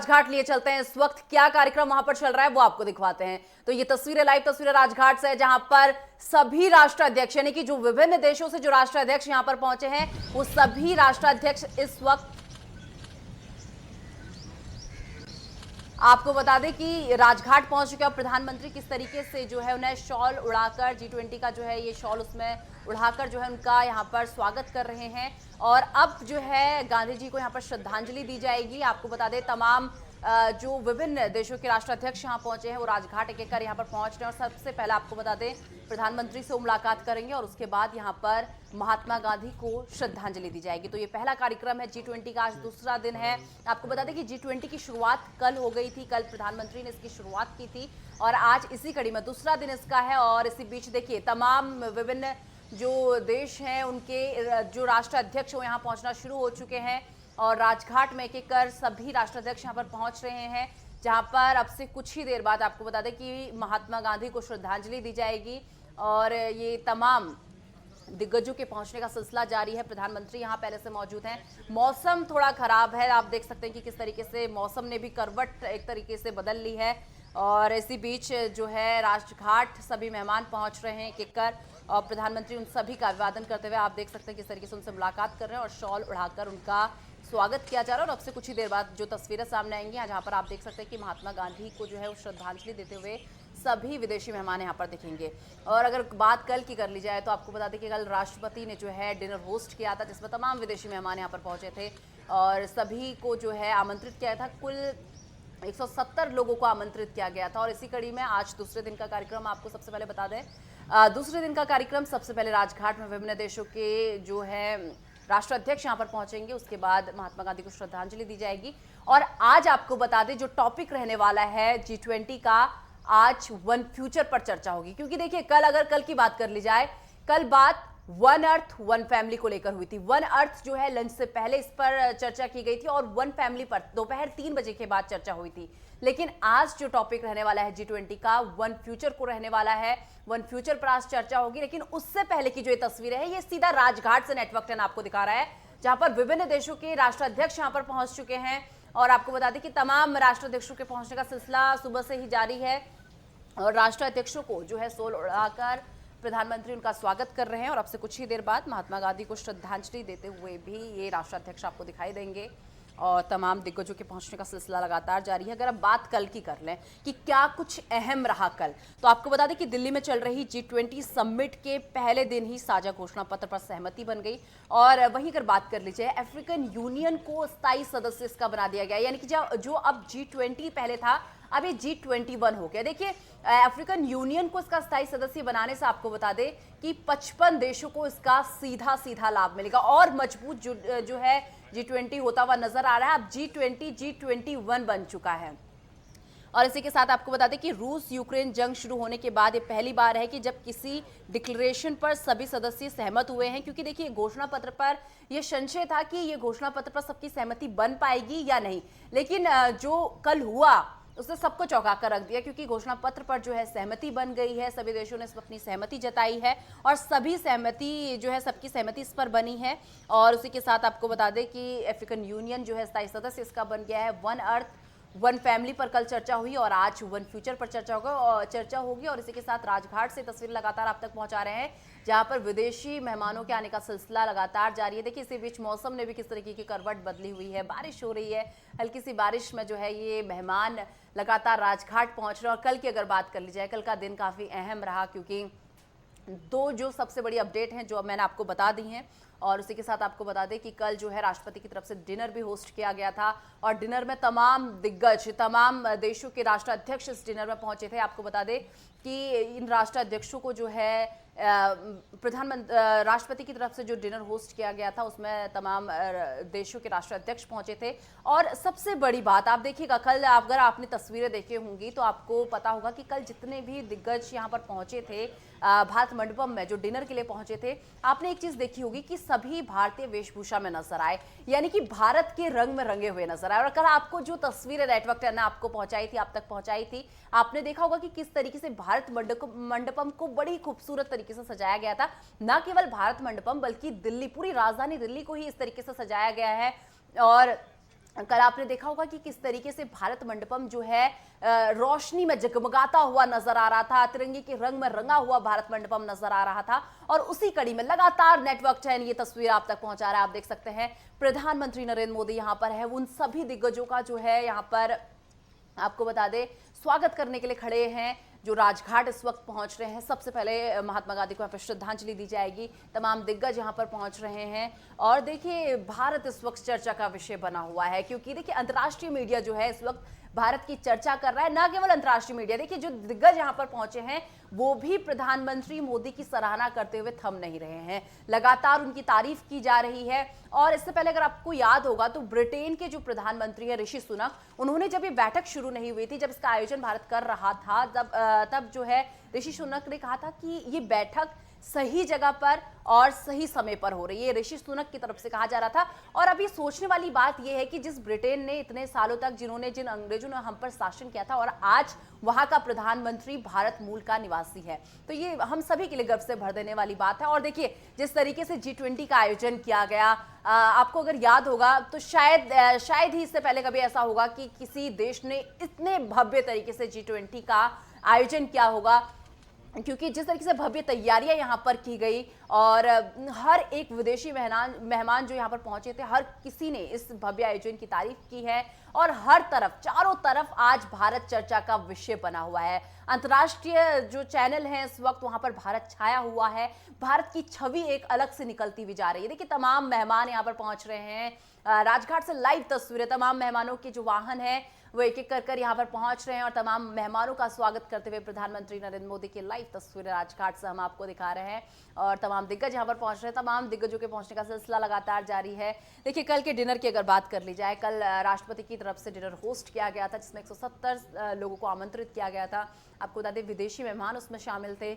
राजघाट लिए चलते हैं। इस वक्त क्या कार्यक्रम वहां पर चल रहा है वो आपको दिखवाते हैं। तो ये तस्वीरें, लाइव तस्वीरें राजघाट से है, जहां पर सभी राष्ट्राध्यक्ष यानी कि जो विभिन्न देशों से जो राष्ट्राध्यक्ष यहां पर पहुंचे हैं, वो सभी राष्ट्राध्यक्ष इस वक्त, आपको बता दें कि राजघाट पहुंच चुके हैं। प्रधानमंत्री किस तरीके से जो है उन्हें शॉल उड़ाकर, G20 का जो है ये शॉल उसमें उड़ाकर जो है उनका यहाँ पर स्वागत कर रहे हैं। और अब जो है गांधी जी को यहाँ पर श्रद्धांजलि दी जाएगी। आपको बता दें तमाम जो विभिन्न देशों के राष्ट्राध्यक्ष यहाँ पहुंचे हैं वो राजघाट एक एक कर यहाँ पर पहुंच रहे हैं। और सबसे पहले आपको बता दें प्रधानमंत्री से मुलाकात करेंगे और उसके बाद यहाँ पर महात्मा गांधी को श्रद्धांजलि दी जाएगी। तो ये पहला कार्यक्रम है G20 का, आज दूसरा दिन है। आपको बता दें कि G20 की शुरुआत कल हो गई थी, कल प्रधानमंत्री ने इसकी शुरुआत की थी और आज इसी कड़ी में दूसरा दिन इसका है। और इसी बीच देखिए तमाम विभिन्न जो देश हैं उनके जो राष्ट्राध्यक्ष वो यहाँ पहुँचना शुरू हो चुके हैं और राजघाट में एक एक कर सभी राष्ट्राध्यक्ष यहाँ पर पहुँच रहे हैं, जहाँ पर अब से कुछ ही देर बाद आपको बता दें कि महात्मा गांधी को श्रद्धांजलि दी जाएगी। और ये तमाम दिग्गजों के पहुंचने का सिलसिला जारी है। प्रधानमंत्री यहां पहले से मौजूद हैं। मौसम थोड़ा खराब है, आप देख सकते हैं कि किस तरीके से मौसम ने भी करवट एक तरीके से बदल ली है। और इसी बीच जो है राजघाट सभी मेहमान पहुंच रहे हैं एक एक कर और प्रधानमंत्री उन सभी का अभिवादन करते हुए आप देख सकते हैं किस तरीके से उनसे मुलाकात कर रहे हैं और शॉल उड़ाकर उनका स्वागत किया जा रहा है। और अब से कुछ ही देर बाद जो तस्वीरें सामने आएंगी जहां पर आप देख सकते हैं कि महात्मा गांधी को जो है वो श्रद्धांजलि देते हुए सभी विदेशी मेहमान यहाँ पर दिखेंगे। और अगर बात कल की कर ली जाए तो आपको बता दें कि कल राष्ट्रपति ने जो है डिनर होस्ट किया था, जिसमें तमाम विदेशी मेहमान यहाँ पर पहुंचे थे और सभी को जो है आमंत्रित किया था। कुल 170 लोगों को आमंत्रित किया गया था। और इसी कड़ी में आज दूसरे दिन का कार्यक्रम आपको सबसे पहले बता दें, दूसरे दिन का कार्यक्रम सबसे पहले राजघाट में विभिन्न देशों के जो है राष्ट्राध्यक्ष यहाँ पर पहुंचेंगे, उसके बाद महात्मा गांधी को श्रद्धांजलि दी जाएगी। और आज आपको बता दें जो टॉपिक रहने वाला है G20 का, आज वन फ्यूचर पर चर्चा होगी। क्योंकि देखिए कल की बात कर ली जाए, कल बात वन अर्थ वन फैमिली को लेकर हुई थी। वन अर्थ जो है लंच से पहले इस पर चर्चा की गई थी और वन फैमिली पर दोपहर 3 बजे के बाद चर्चा हुई थी। लेकिन आज जो टॉपिक रहने वाला है G20 का, वन फ्यूचर को रहने वाला है। वन फ्यूचर पर आज चर्चा होगी। लेकिन उससे पहले की जो ये तस्वीरें हैं ये सीधा राजघाट से नेटवर्क 10 आपको दिखा रहा है, जहां पर विभिन्न देशों के राष्ट्राध्यक्ष यहां पर पहुंच चुके हैं। और आपको बता दें कि तमाम राष्ट्राध्यक्षों के पहुंचने का सिलसिला सुबह से ही जारी है और राष्ट्राध्यक्षों को जो है शॉल उड़ाकर प्रधानमंत्री उनका स्वागत कर रहे हैं। और अब से कुछ ही देर बाद महात्मा गांधी को श्रद्धांजलि देते हुए भी ये राष्ट्राध्यक्ष आपको दिखाई देंगे और तमाम दिग्गजों के पहुंचने का सिलसिला लगातार जारी है। अगर अब बात कल की कर लें कि क्या कुछ अहम रहा कल, तो आपको बता दें कि दिल्ली में चल रही G20 समिट के पहले दिन ही साझा घोषणा पत्र पर सहमति बन गई। और वहीं अगर बात कर लीजिए अफ्रीकन यूनियन को स्थायी सदस्य इसका बना दिया गया, यानी कि जो अब G20 पहले था अब ये G21 हो गया। देखिए अफ्रीकन यूनियन को इसका स्थायी सदस्य बनाने से आपको बता दें कि 55 देशों को इसका सीधा सीधा लाभ मिलेगा और मजबूत जो है G20 होता हुआ नजर आ रहा है। अब G20 G21 बन चुका है। और इसी के साथ आपको बता दें कि रूस यूक्रेन जंग शुरू होने के बाद ये पहली बार है कि जब किसी डिक्लेरेशन पर सभी सदस्य सहमत हुए हैं। क्योंकि देखिए घोषणा पत्र पर यह संशय था कि ये घोषणा पत्र पर सबकी सहमति बन पाएगी या नहीं, लेकिन जो कल हुआ उसने सबको चौंका कर रख दिया, क्योंकि घोषणा पत्र पर जो है सहमति बन गई है। सभी देशों ने अपनी सहमति जताई है और सभी सहमति जो है सबकी सहमति इस पर बनी है। और उसी के साथ आपको बता दें कि अफ्रीकन यूनियन जो है स्थायी सदस्य इसका बन गया है। वन अर्थ वन फैमिली पर कल चर्चा हुई और आज वन फ्यूचर पर चर्चा होगी। और इसी के साथ राजघाट से तस्वीर लगातार आप तक पहुंचा रहे हैं, जहां पर विदेशी मेहमानों के आने का सिलसिला लगातार जारी है। देखिए इसी बीच मौसम ने भी किस तरीके की करवट बदली हुई है, बारिश हो रही है, हल्की सी बारिश में जो है ये मेहमान लगातार राजघाट पहुंच रहे हैं। और कल की अगर बात कर ली जाए, कल का दिन काफ़ी अहम रहा, क्योंकि दो जो सबसे बड़ी अपडेट हैं जो मैंने आपको बता दी हैं। और उसी के साथ आपको बता दें कि कल जो है राष्ट्रपति की तरफ से डिनर भी होस्ट किया गया था और डिनर में तमाम दिग्गज, तमाम देशों के राष्ट्राध्यक्ष इस डिनर में पहुंचे थे। आपको बता दें कि इन राष्ट्राध्यक्षों को जो है राष्ट्रपति की तरफ से जो डिनर होस्ट किया गया था उसमें तमाम देशों के राष्ट्राध्यक्ष पहुंचे थे। और सबसे बड़ी बात आप देखिएगा, कल अगर आपने तस्वीरें देखी होंगी तो आपको पता होगा कि कल जितने भी दिग्गज यहां पर पहुंचे थे भारत मंडपम में जो डिनर के लिए पहुंचे थे, आपने एक चीज देखी होगी कि सभी भारतीय वेशभूषा में नजर आए, यानी कि भारत के रंग में रंगे हुए नजर आए। और कल आपको जो तस्वीरें नेटवर्क 10 ने आपको पहुंचाई थी, आप तक पहुंचाई थी, आपने देखा होगा कि किस तरीके से भारत मंडपम को बड़ी खूबसूरत तरीके से सजाया गया था। न केवल भारत मंडपम बल्कि दिल्ली, पूरी राजधानी दिल्ली को ही इस तरीके से सजाया गया है। और कल आपने देखा होगा कि किस तरीके से भारत मंडपम जो है रोशनी में जगमगाता हुआ नजर आ रहा था, तिरंगे के रंग में रंगा हुआ भारत मंडपम नजर आ रहा था। और उसी कड़ी में लगातार नेटवर्क 10 ये तस्वीर आप तक पहुंचा रहा है। आप देख सकते हैं प्रधानमंत्री नरेंद्र मोदी यहां पर है, उन सभी दिग्गजों का जो है यहां पर आपको बता दें स्वागत करने के लिए खड़े हैं, जो राजघाट इस वक्त पहुंच रहे हैं। सबसे पहले महात्मा गांधी को यहाँ पर श्रद्धांजलि दी जाएगी, तमाम दिग्गज यहाँ पर पहुंच रहे हैं। और देखिए भारत इस वक्त चर्चा का विषय बना हुआ है, क्योंकि देखिए अंतर्राष्ट्रीय मीडिया जो है इस वक्त भारत की चर्चा कर रहा है, न केवल अंतर्राष्ट्रीय मीडिया। देखिए जो दिग्गज यहाँ पर पहुंचे हैं वो भी प्रधानमंत्री मोदी की सराहना करते हुए थम नहीं रहे हैं, लगातार उनकी तारीफ की जा रही है। और इससे पहले अगर आपको याद होगा तो ब्रिटेन के जो प्रधानमंत्री है ऋषि सुनक, उन्होंने जब ये बैठक शुरू नहीं हुई थी, जब इसका आयोजन भारत कर रहा था, तब जो है ऋषि सुनक ने कहा था कि ये बैठक सही जगह पर और सही समय पर हो रही है, ऋषि सुनक की तरफ से कहा जा रहा था। और अभी सोचने वाली बात यह है कि जिस ब्रिटेन ने इतने सालों तक जिन अंग्रेजों ने हम पर शासन किया था, और आज वहां का प्रधानमंत्री भारत मूल का निवासी है, तो ये हम सभी के लिए गर्व से भर देने वाली बात है। और देखिए जिस तरीके से G20 का आयोजन किया गया, आपको अगर याद होगा तो शायद ही इससे पहले कभी ऐसा होगा कि किसी देश ने इतने भव्य तरीके से G20 का आयोजन किया होगा, क्योंकि जिस तरीके से भव्य तैयारियां यहां पर की गई और हर एक विदेशी मेहमान जो यहां पर पहुंचे थे, हर किसी ने इस भव्य आयोजन की तारीफ की है। और हर तरफ, चारों तरफ आज भारत चर्चा का विषय बना हुआ है। अंतर्राष्ट्रीय जो चैनल हैं इस वक्त वहां पर भारत छाया हुआ है, भारत की छवि एक अलग से निकलती हुई जा रही है। देखिए तमाम मेहमान यहां पर पहुंच रहे हैं, राजघाट से लाइव तस्वीरें, तमाम मेहमानों के जो वाहन है वो एक एक कर यहाँ पर पहुंच रहे हैं और तमाम मेहमानों का स्वागत करते हुए प्रधानमंत्री नरेंद्र मोदी की लाइव तस्वीरें राजघाट से हम आपको दिखा रहे हैं। और तमाम दिग्गज यहाँ पर पहुंच रहे हैं, तमाम दिग्गजों के पहुंचने का सिलसिला लगातार जारी है। देखिए कल के डिनर की अगर बात कर ली जाए, कल राष्ट्रपति की तरफ से डिनर होस्ट किया गया था, जिसमें 170 लोगों को आमंत्रित किया गया था। आपको बता दें विदेशी मेहमान उसमें शामिल थे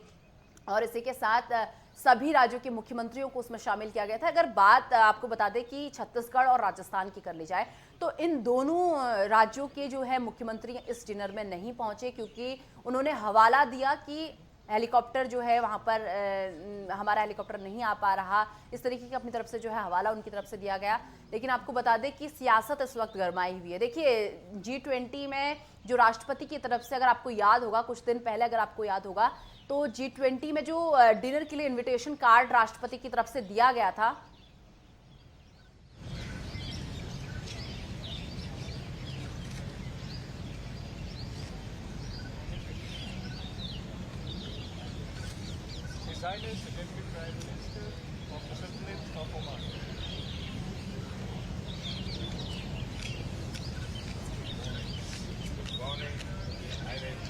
और इसी के साथ सभी राज्यों के मुख्यमंत्रियों को उसमें शामिल किया गया था। अगर बात आपको बता दें कि छत्तीसगढ़ और राजस्थान की कर ली जाए, तो इन दोनों राज्यों के जो है मुख्यमंत्री इस डिनर में नहीं पहुंचे, क्योंकि उन्होंने हवाला दिया कि हेलीकॉप्टर जो है वहां पर हमारा हेलीकॉप्टर नहीं आ पा रहा, इस तरीके का अपनी तरफ से जो है हवाला उनकी तरफ से दिया गया। लेकिन आपको बता दें कि सियासत इस वक्त गरमाई हुई है। देखिए G20 में जो राष्ट्रपति की तरफ से, अगर आपको याद होगा कुछ दिन पहले, अगर आपको याद होगा तो G20 में जो डिनर के लिए इनविटेशन कार्ड राष्ट्रपति की तरफ से दिया गया था, His Highness the Deputy Prime Minister of the Sultanate of Oman. Good morning, His Highness.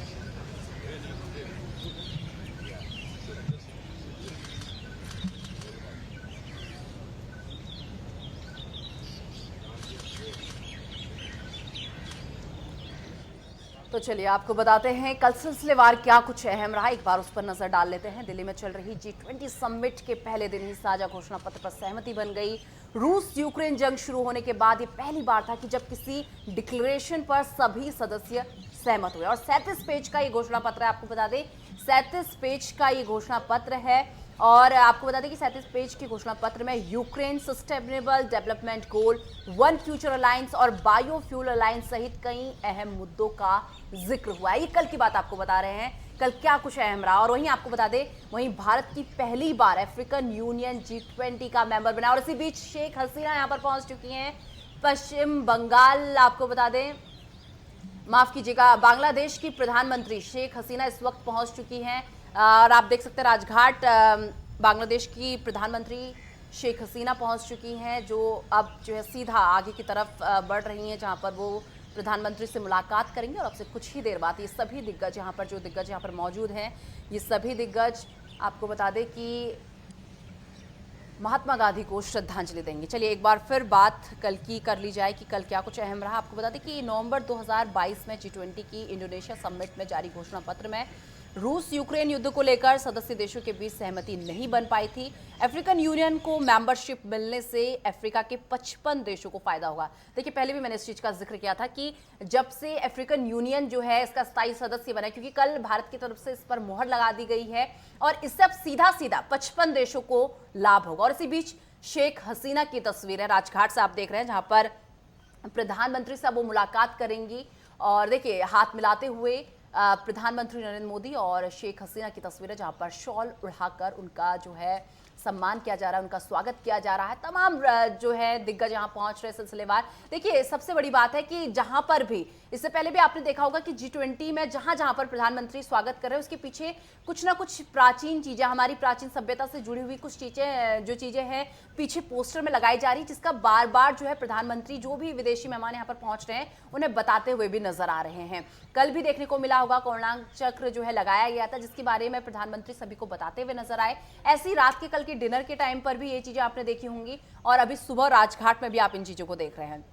तो चलिए आपको बताते हैं कल सिलसिलेवार क्या कुछ अहम रहा, एक बार उस पर नजर डाल लेते हैं। दिल्ली में चल रही G20 समिट के पहले दिन ही साझा घोषणा पत्र पर सहमति बन गई। रूस यूक्रेन जंग शुरू होने के बाद ये पहली बार था कि जब किसी डिक्लेरेशन पर सभी सदस्य सहमत हुए। और 37 पेज का ये घोषणा पत्र है, आपको बता दें 37 पेज का ये घोषणा पत्र है। और आपको बता दें कि 37 पेज के घोषणा पत्र में Ukraine sustainable development goal, one future alliance और बायोफ्यूल अलायंस सहित कई अहम मुद्दों का जिक्र हुआ है। ये कल की बात आपको बता रहे हैं, कल क्या कुछ अहम रहा। और वहीं आपको बता दें, वहीं भारत की पहली बार अफ्रीकन यूनियन G20 का मेंबर बना। और इसी बीच शेख हसीना यहां पर पहुंच चुकी हैं। पश्चिम बंगाल, आपको बता दें, माफ कीजिएगा, बांग्लादेश की प्रधानमंत्री शेख हसीना इस वक्त पहुंच चुकी हैं। और आप देख सकते हैं राजघाट, बांग्लादेश की प्रधानमंत्री शेख हसीना पहुंच चुकी हैं, जो अब जो है सीधा आगे की तरफ बढ़ रही हैं, जहां पर वो प्रधानमंत्री से मुलाकात करेंगे। और अब से कुछ ही देर बाद ये सभी दिग्गज यहाँ पर, जो दिग्गज यहाँ पर मौजूद हैं, ये सभी दिग्गज आपको बता दें कि महात्मा गांधी को श्रद्धांजलि देंगे। चलिए एक बार फिर बात कल की कर ली जाए कि कल क्या कुछ अहम रहा। आपको बता दें कि नवंबर 2022 में G20 की इंडोनेशिया समिट में जारी घोषणा पत्र में रूस यूक्रेन युद्ध को लेकर सदस्य देशों के बीच सहमति नहीं बन पाई थी। अफ्रीकन यूनियन को मेंबरशिप मिलने से अफ्रीका के 55 देशों को फायदा होगा। देखिए पहले भी मैंने इस चीज का जिक्र किया था कि जब से अफ्रीकन यूनियन जो है इसका स्थायी सदस्य बना, क्योंकि कल भारत की तरफ से इस पर मुहर लगा दी गई है और इससे अब सीधा सीधा 55 देशों को लाभ होगा। और इसी बीच शेख हसीना की तस्वीर है राजघाट से आप देख रहे हैं, जहां पर प्रधानमंत्री से अब वो मुलाकात करेंगी। और देखिए हाथ मिलाते हुए प्रधानमंत्री नरेंद्र मोदी और शेख हसीना की तस्वीरें, जहां पर शॉल उड़ाकर उनका जो है सम्मान किया जा रहा है, उनका स्वागत किया जा रहा है। तमाम जो है दिग्गज यहाँ पहुंच रहे सिलसिलेवार। देखिए सबसे बड़ी बात है कि जहां पर भी, इससे पहले भी आपने देखा होगा कि G20 में जहां जहां पर प्रधानमंत्री स्वागत कर रहे हैं उसके पीछे कुछ ना कुछ प्राचीन चीजें, हमारी प्राचीन सभ्यता से जुड़ी हुई कुछ चीजें, जो चीजें हैं पीछे पोस्टर में लगाई जा रही, जिसका बार बार जो है प्रधानमंत्री जो भी विदेशी मेहमान यहाँ पर पहुंच रहे हैं उन्हें बताते हुए भी नजर आ रहे हैं। कल भी देखने को मिला होगा कोणार्क चक्र जो है लगाया गया था, जिसके बारे में प्रधानमंत्री सभी को बताते हुए नजर आए। ऐसी रात के कल के डिनर के टाइम पर भी ये चीजें आपने देखी होंगी, और अभी सुबह राजघाट में भी आप इन चीजों को देख रहे हैं।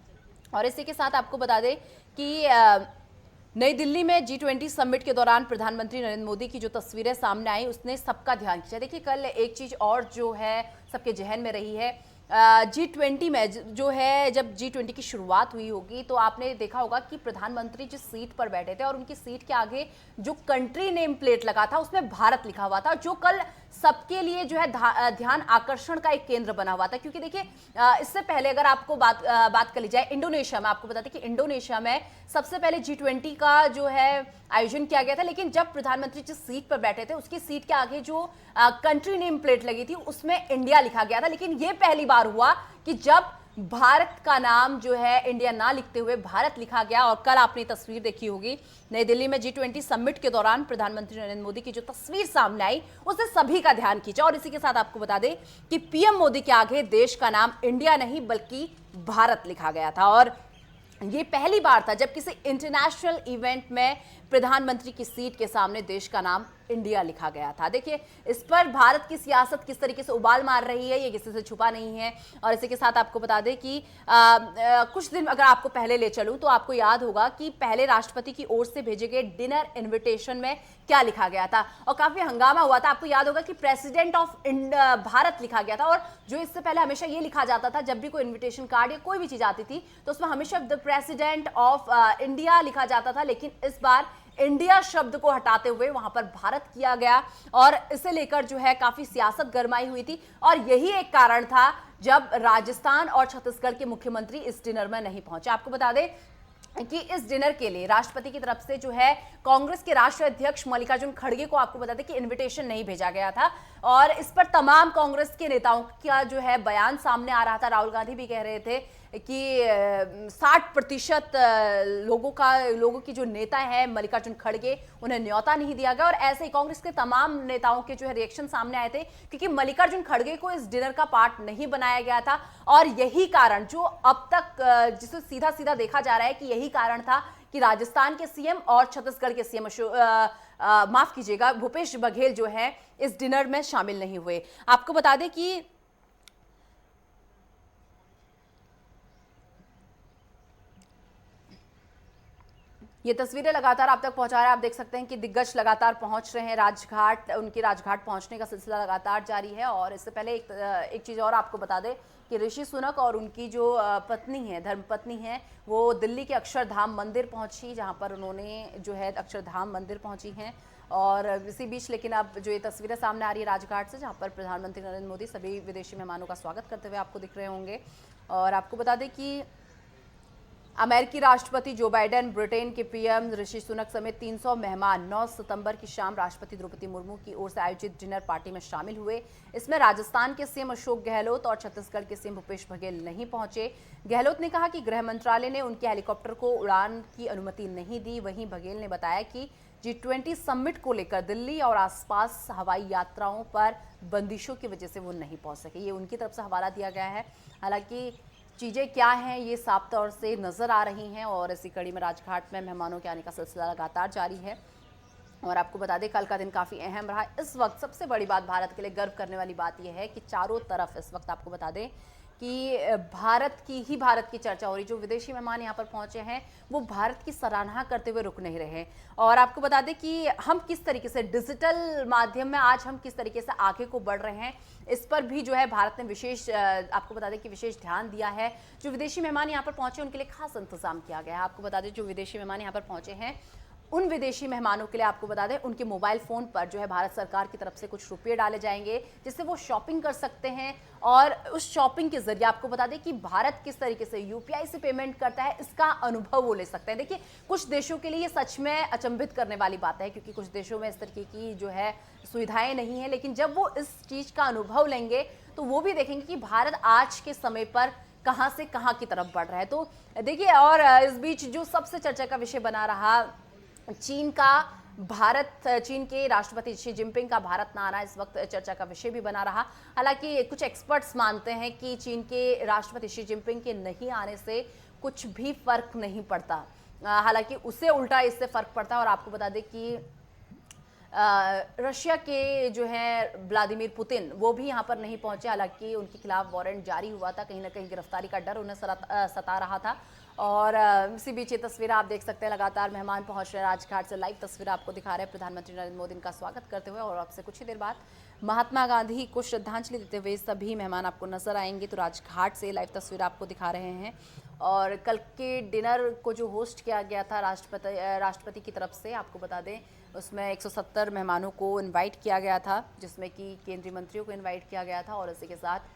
और इसी के साथ आपको बता दें कि नई दिल्ली में G20 समिट के दौरान प्रधानमंत्री नरेंद्र मोदी की जो तस्वीरें सामने आई, उसने सबका ध्यान खींचा। देखिए कल एक चीज और जो है सबके जहन में रही है, G20 में जो है, जब G20 की शुरुआत हुई होगी तो आपने देखा होगा कि प्रधानमंत्री जिस सीट पर बैठे थे और उनकी सीट के आगे जो कंट्री नेम प्लेट लगा था उसमें भारत लिखा हुआ था, जो कल सबके लिए जो है ध्यान आकर्षण का एक केंद्र बना हुआ था। क्योंकि देखिए इससे पहले अगर आपको बात कर ली जाए इंडोनेशिया में, आपको बताते कि इंडोनेशिया में सबसे पहले G20 का जो है आयोजन किया गया था, लेकिन जब प्रधानमंत्री जिस सीट पर बैठे थे उसकी सीट के आगे जो कंट्री नेम प्लेट लगी थी उसमें इंडिया लिखा गया था। लेकिन यह पहली बार हुआ कि जब भारत का नाम जो है इंडिया ना लिखते हुए भारत लिखा गया। और कल आपने तस्वीर देखी होगी नई दिल्ली में G20 समिट के दौरान प्रधानमंत्री नरेंद्र मोदी की जो तस्वीर सामने आई उसने सभी का ध्यान खींचा। और इसी के साथ आपको बता दें कि पीएम मोदी के आगे देश का नाम इंडिया नहीं बल्कि भारत लिखा गया था। और ये पहली बार था जब किसी इंटरनेशनल इवेंट में प्रधानमंत्री की सीट के सामने देश का नाम इंडिया लिखा गया था। देखिए इस पर भारत की सियासत किस तरीके से उबाल मार रही है, ये किसी से छुपा नहीं है। और इसी के साथ आपको बता दें कि कुछ दिन अगर आपको पहले ले चलूं तो आपको याद होगा कि पहले राष्ट्रपति की ओर से भेजे गए डिनर इन्विटेशन में क्या लिखा गया था, और काफी हंगामा हुआ था। आपको याद होगा कि प्रेसिडेंट ऑफ भारत लिखा गया था, और जो इससे पहले हमेशा ये लिखा जाता था जब भी कोई इन्विटेशन कार्ड या कोई भी चीज आती थी तो उसमें हमेशा द प्रेसिडेंट ऑफ इंडिया लिखा जाता था। लेकिन इस बार इंडिया शब्द को हटाते हुए वहां पर भारत किया गया, और इसे लेकर जो है काफी सियासत गरमाई हुई थी। और यही एक कारण था जब राजस्थान और छत्तीसगढ़ के मुख्यमंत्री इस डिनर में नहीं पहुंचे। आपको बता दें कि इस डिनर के लिए राष्ट्रपति की तरफ से जो है कांग्रेस के राष्ट्रीय अध्यक्ष मल्लिकार्जुन खड़गे को आपको बता दें कि इनविटेशन नहीं भेजा गया था, और इस पर तमाम कांग्रेस के नेताओं का जो है बयान सामने आ रहा था। राहुल गांधी भी कह रहे थे कि 60% लोगों की जो नेता है मल्लिकार्जुन खड़गे, उन्हें न्योता नहीं दिया गया। और ऐसे ही कांग्रेस के तमाम नेताओं के जो है रिएक्शन सामने आए थे, क्योंकि मल्लिकार्जुन खड़गे को इस डिनर का पार्ट नहीं बनाया गया था। और यही कारण जो अब तक जिसे सीधा सीधा देखा जा रहा है कि यही कारण था कि राजस्थान के सीएम और छत्तीसगढ़ के सीएम माफ कीजिएगा भूपेश बघेल जो है इस डिनर में शामिल नहीं हुए। आपको बता दें कि ये तस्वीरें लगातार आप तक पहुंचा रहे हैं। आप देख सकते हैं कि दिग्गज लगातार पहुंच रहे हैं राजघाट, उनकी राजघाट पहुंचने का सिलसिला लगातार जारी है। और इससे पहले एक चीज़ और आपको बता दें कि ऋषि सुनक और उनकी जो पत्नी है, धर्मपत्नी है, वो दिल्ली के अक्षरधाम मंदिर पहुंची, जहां पर उन्होंने जो है अक्षरधाम मंदिर पहुंची हैं। और इसी बीच लेकिन अब जो ये तस्वीरें सामने आ रही है राजघाट से, जहाँ पर प्रधानमंत्री नरेंद्र मोदी सभी विदेशी मेहमानों का स्वागत करते हुए आपको दिख रहे होंगे। और आपको बता दें कि अमेरिकी राष्ट्रपति जो बाइडेन, ब्रिटेन के पीएम ऋषि सुनक समेत 300 मेहमान 9 सितंबर की शाम राष्ट्रपति द्रौपदी मुर्मू की ओर से आयोजित डिनर पार्टी में शामिल हुए। इसमें राजस्थान के सीएम अशोक गहलोत और छत्तीसगढ़ के सीएम भूपेश बघेल नहीं पहुंचे। गहलोत ने कहा कि गृह मंत्रालय ने उनके हेलीकॉप्टर को उड़ान की अनुमति नहीं दी। वहीं बघेल ने बताया कि G20 समिट को लेकर दिल्ली और आसपास हवाई यात्राओं पर बंदिशों की वजह से वो नहीं पहुंच सके। ये उनकी तरफ से हवाला दिया गया है। हालांकि चीज़ें क्या हैं ये साफ तौर से नज़र आ रही हैं, और इसी कड़ी में राजघाट में मेहमानों के आने का सिलसिला लगातार जारी है। और आपको बता दें कल का दिन काफ़ी अहम रहा। इस वक्त सबसे बड़ी बात, भारत के लिए गर्व करने वाली बात यह है कि चारों तरफ इस वक्त आपको बता दें कि भारत की चर्चा हो रही। जो विदेशी मेहमान यहाँ पर पहुंचे हैं वो भारत की सराहना करते हुए रुक नहीं रहे। और आपको बता दें कि हम किस तरीके से डिजिटल माध्यम में आज हम किस तरीके से आगे को बढ़ रहे हैं, इस पर भी जो है भारत ने विशेष आपको बता दें कि विशेष ध्यान दिया है। जो विदेशी मेहमान यहाँ पर पहुंचे उनके लिए खास इंतजाम किया गया है। आपको बता दें जो विदेशी मेहमान यहाँ पर पहुंचे हैं उन विदेशी मेहमानों के लिए आपको बता दें उनके मोबाइल फ़ोन पर जो है भारत सरकार की तरफ से कुछ रुपये डाले जाएंगे जिससे वो शॉपिंग कर सकते हैं और उस शॉपिंग के जरिए आपको बता दें कि भारत किस तरीके से यूपीआई से पेमेंट करता है इसका अनुभव वो ले सकते हैं। देखिए कुछ देशों के लिए ये सच में अचंभित करने वाली बात है क्योंकि कुछ देशों में इस तरीके की जो है सुविधाएं नहीं है, लेकिन जब वो इस चीज़ का अनुभव लेंगे तो वो भी देखेंगे कि भारत आज के समय पर कहाँ से कहाँ की तरफ बढ़ रहा है। तो देखिए और इस बीच जो सबसे चर्चा का विषय बना रहा चीन के राष्ट्रपति शी जिनपिंग का भारत ना आना इस वक्त चर्चा का विषय भी बना रहा। हालांकि कुछ एक्सपर्ट्स मानते हैं कि चीन के राष्ट्रपति शी जिनपिंग के नहीं आने से कुछ भी फर्क नहीं पड़ता, हालांकि उसे उल्टा इससे फर्क पड़ता है। और आपको बता दें कि रशिया के जो है व्लादिमीर पुतिन वो भी यहाँ पर नहीं पहुंचे, हालांकि उनके खिलाफ वारंट जारी हुआ था, कहीं ना कहीं गिरफ्तारी का डर उन्हें सता रहा था। और इसी बीच ये तस्वीर आप देख सकते हैं, लगातार मेहमान पहुंच रहे हैं राजघाट से। लाइव तस्वीर आपको दिखा रहे हैं प्रधानमंत्री नरेंद्र मोदी का स्वागत करते हुए, और आपसे कुछ ही देर बाद महात्मा गांधी को श्रद्धांजलि देते हुए सभी मेहमान आपको नजर आएंगे। तो राजघाट से लाइव तस्वीर आपको दिखा रहे हैं। और कल के डिनर को जो होस्ट किया गया था राष्ट्रपति की तरफ से, आपको बता दें उसमें 170 मेहमानों को इनवाइट किया गया था, जिसमें कि केंद्रीय मंत्रियों को इनवाइट किया गया था। और इसी के साथ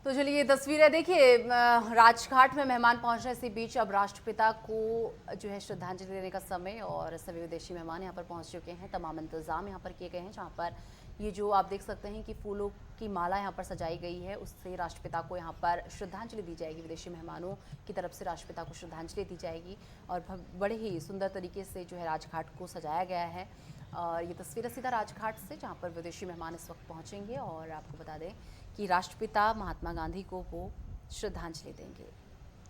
तो चलिए ये तस्वीरें देखिए, राजघाट में मेहमान पहुंच रहे, इसी बीच अब राष्ट्रपिता को जो है श्रद्धांजलि देने का समय, और सभी विदेशी मेहमान यहां पर पहुंच चुके हैं। तमाम इंतजाम यहां पर किए गए हैं, जहां पर ये जो आप देख सकते हैं कि फूलों की माला यहां पर सजाई गई है, उससे राष्ट्रपिता को यहां पर श्रद्धांजलि दी जाएगी। विदेशी मेहमानों की तरफ से राष्ट्रपिता को श्रद्धांजलि दी जाएगी और बड़े ही सुंदर तरीके से जो है राजघाट को सजाया गया है। और ये तस्वीरें सीधा राजघाट से, जहाँ पर विदेशी मेहमान इस वक्त पहुँचेंगे और आपको बता दें कि राष्ट्रपिता महात्मा गांधी को वो श्रद्धांजलि देंगे।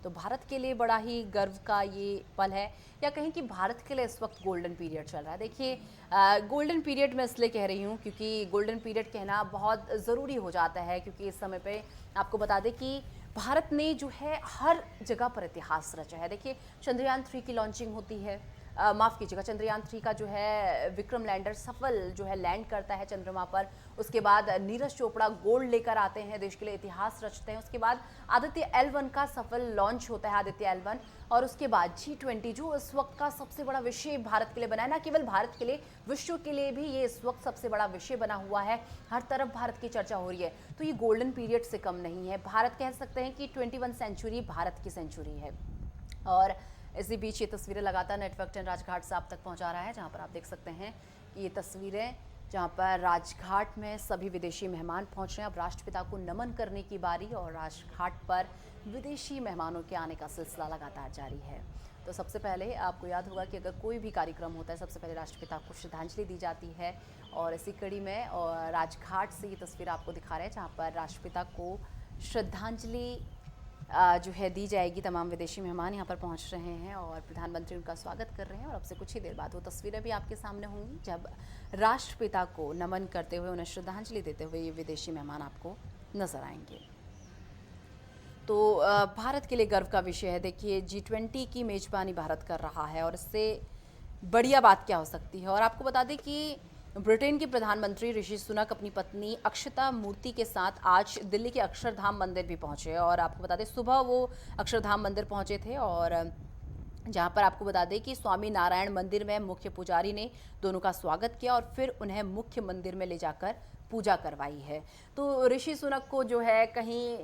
तो भारत के लिए बड़ा ही गर्व का ये पल है, या कहें कि भारत के लिए इस वक्त गोल्डन पीरियड चल रहा है। देखिए गोल्डन पीरियड मैं इसलिए कह रही हूँ क्योंकि गोल्डन पीरियड कहना बहुत ज़रूरी हो जाता है, क्योंकि इस समय पे आपको बता दें कि भारत ने जो है हर जगह पर इतिहास रचा है। देखिए चंद्रयान 3 की लॉन्चिंग होती है, माफ़ कीजिएगा, चंद्रयान 3 का जो है विक्रम लैंडर सफल जो है लैंड करता है चंद्रमा पर। उसके बाद नीरज चोपड़ा गोल्ड लेकर आते हैं, देश के लिए इतिहास रचते हैं। उसके बाद आदित्य L1 का सफल लॉन्च होता है, आदित्य L1। और उसके बाद G20 जो इस वक्त का सबसे बड़ा विषय भारत के लिए बना है, ना केवल भारत के लिए, विश्व के लिए भी ये इस वक्त सबसे बड़ा विषय बना हुआ है। हर तरफ भारत की चर्चा हो रही है, तो ये गोल्डन पीरियड से कम नहीं है। भारत कह सकते हैं कि 21 सेंचुरी भारत की सेंचुरी है। और इसी बीच ये तस्वीरें लगातार नेटवर्क 10 राजघाट से आप तक पहुंचा रहा है, जहां पर आप देख सकते हैं कि ये तस्वीरें जहां पर राजघाट में सभी विदेशी मेहमान पहुंच रहे हैं। अब राष्ट्रपिता को नमन करने की बारी, और राजघाट पर विदेशी मेहमानों के आने का सिलसिला लगातार जारी है। तो सबसे पहले आपको याद होगा कि अगर कोई भी कार्यक्रम होता है, सबसे पहले राष्ट्रपिता को श्रद्धांजलि दी जाती है। और इसी कड़ी में और राजघाट से ये तस्वीर आपको दिखा रहे हैं, जहाँ पर राष्ट्रपिता को श्रद्धांजलि जो है दी जाएगी। तमाम विदेशी मेहमान यहाँ पर पहुँच रहे हैं और प्रधानमंत्री उनका स्वागत कर रहे हैं। और अब से कुछ ही देर बाद वो तस्वीरें भी आपके सामने होंगी, जब राष्ट्रपिता को नमन करते हुए, उन्हें श्रद्धांजलि देते हुए ये विदेशी मेहमान आपको नजर आएंगे। तो भारत के लिए गर्व का विषय है। देखिए G20 की मेज़बानी भारत कर रहा है, और इससे बढ़िया बात क्या हो सकती है। और आपको बता दें कि ब्रिटेन के प्रधानमंत्री ऋषि सुनक अपनी पत्नी अक्षता मूर्ति के साथ आज दिल्ली के अक्षरधाम मंदिर भी पहुंचे। और आपको बता दें सुबह वो अक्षरधाम मंदिर पहुंचे थे, और जहां पर आपको बता दें कि स्वामी नारायण मंदिर में मुख्य पुजारी ने दोनों का स्वागत किया और फिर उन्हें मुख्य मंदिर में ले जाकर पूजा करवाई है। तो ऋषि सुनक को जो है कहीं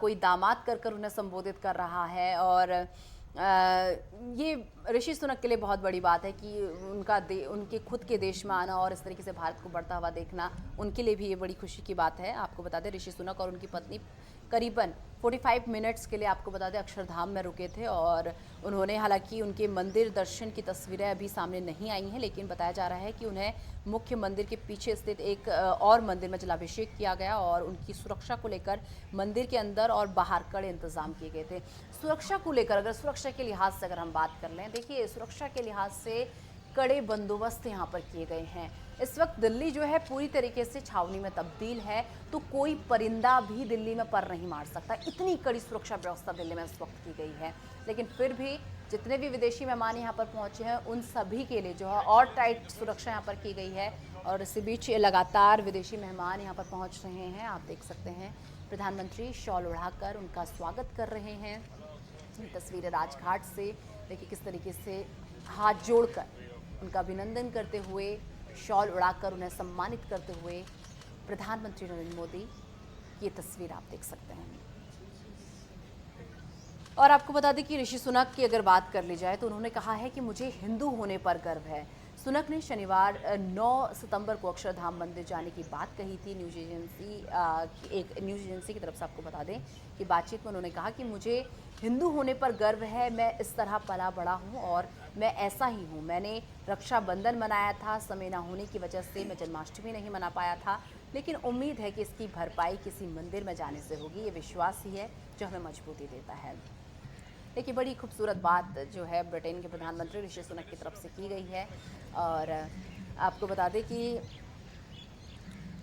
कोई दामाद कर उन्हें संबोधित कर रहा है, और ये ऋषि सुनक के लिए बहुत बड़ी बात है कि उनके खुद के देश में आना और इस तरीके से भारत को बढ़ता हुआ देखना उनके लिए भी ये बड़ी खुशी की बात है। आपको बता दें ऋषि सुनक और उनकी पत्नी करीबन 45 मिनट्स के लिए आपको बता दें अक्षरधाम में रुके थे और उन्होंने हालांकि उनके मंदिर दर्शन की तस्वीरें अभी सामने नहीं आई हैं, लेकिन बताया जा रहा है कि उन्हें मुख्य मंदिर के पीछे स्थित एक और मंदिर में जलाभिषेक किया गया और उनकी सुरक्षा को लेकर मंदिर के अंदर और बाहर कड़े इंतजाम किए गए थे। सुरक्षा को लेकर अगर सुरक्षा के लिहाज से अगर हम बात कर लें, देखिए सुरक्षा के लिहाज से कड़े बंदोबस्त यहाँ पर किए गए हैं। इस वक्त दिल्ली जो है पूरी तरीके से छावनी में तब्दील है, तो कोई परिंदा भी दिल्ली में पर नहीं मार सकता। इतनी कड़ी सुरक्षा व्यवस्था दिल्ली में इस वक्त की गई है। लेकिन फिर भी जितने भी विदेशी मेहमान यहाँ पर पहुंचे हैं उन सभी के लिए जो है और टाइट सुरक्षा यहाँ पर की गई है और इसी बीच लगातार विदेशी मेहमान यहाँ पर पहुँच रहे हैं। आप देख सकते हैं प्रधानमंत्री शॉल उड़ाकर उनका स्वागत कर रहे हैं। ये तस्वीरें राजघाट से देखिए किस तरीके से हाथ जोड़कर उनका अभिनंदन करते हुए, शॉल उड़ाकर उन्हें सम्मानित करते हुए प्रधानमंत्री नरेंद्र मोदी, ये तस्वीर आप देख सकते हैं। और आपको बता दें कि ऋषि सुनक की अगर बात कर ली जाए तो उन्होंने कहा है कि मुझे हिंदू होने पर गर्व है। सुनक ने शनिवार 9 सितंबर को अक्षरधाम मंदिर जाने की बात कही थी। एक न्यूज़ एजेंसी की तरफ से आपको बता दें कि बातचीत में उन्होंने कहा कि मुझे हिंदू होने पर गर्व है, मैं इस तरह पला बड़ा हूँ और मैं ऐसा ही हूँ। मैंने रक्षाबंधन मनाया था, समय ना होने की वजह से मैं जन्माष्टमी नहीं मना पाया था, लेकिन उम्मीद है कि इसकी भरपाई किसी मंदिर में जाने से होगी। ये विश्वास ही है जो हमें मजबूती देता है। देखिए बड़ी खूबसूरत बात जो है ब्रिटेन के प्रधानमंत्री ऋषि सुनक की तरफ से की गई है। और आपको बता दें कि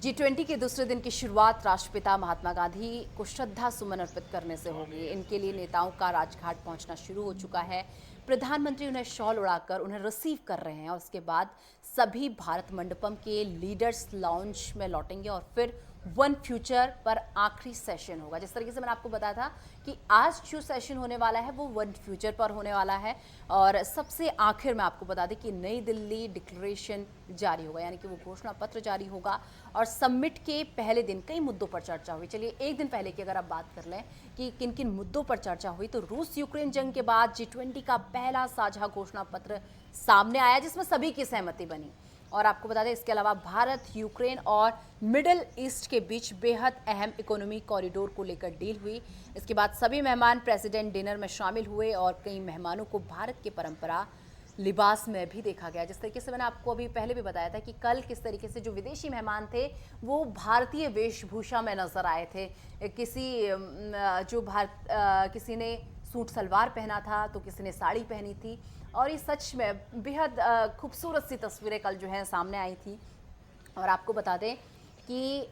G20 के दूसरे दिन की शुरुआत राष्ट्रपिता महात्मा गांधी को श्रद्धा सुमन अर्पित करने से होगी। इनके लिए नेताओं का राजघाट पहुंचना शुरू हो चुका है। प्रधानमंत्री उन्हें शॉल उड़ाकर उन्हें रिसीव कर रहे हैं और उसके बाद सभी भारत मंडपम के लीडर्स लाउंज में लौटेंगे और फिर वन फ्यूचर पर आखिरी सेशन होगा। जिस तरीके से मैंने आपको बताया था कि आज जो सेशन होने वाला है वो वन फ्यूचर पर होने वाला है और सबसे आखिर में आपको बता दें कि नई दिल्ली डिक्लेरेशन जारी होगा, यानी कि वो घोषणा पत्र जारी होगा। और समिट के पहले दिन कई मुद्दों पर चर्चा हुई। चलिए एक दिन पहले की अगर आप बात कर लें कि किन किन मुद्दों पर चर्चा हुई, तो रूस यूक्रेन जंग के बाद G20 का पहला साझा घोषणा पत्र सामने आया जिसमें सभी की सहमति बनी। और आपको बता दें इसके अलावा भारत, यूक्रेन और मिडिल ईस्ट के बीच बेहद अहम इकोनॉमी कॉरिडोर को लेकर डील हुई। इसके बाद सभी मेहमान प्रेसिडेंट डिनर में शामिल हुए और कई मेहमानों को भारत की परंपरा लिबास में भी देखा गया। जिस तरीके से मैंने आपको अभी पहले भी बताया था कि कल किस तरीके से जो विदेशी मेहमान थे वो भारतीय वेशभूषा में नजर आए थे। किसी ने सूट सलवार पहना था तो किसी ने साड़ी पहनी थी और ये सच में बेहद खूबसूरत सी तस्वीरें कल जो है सामने आई थी। और आपको बता दें कि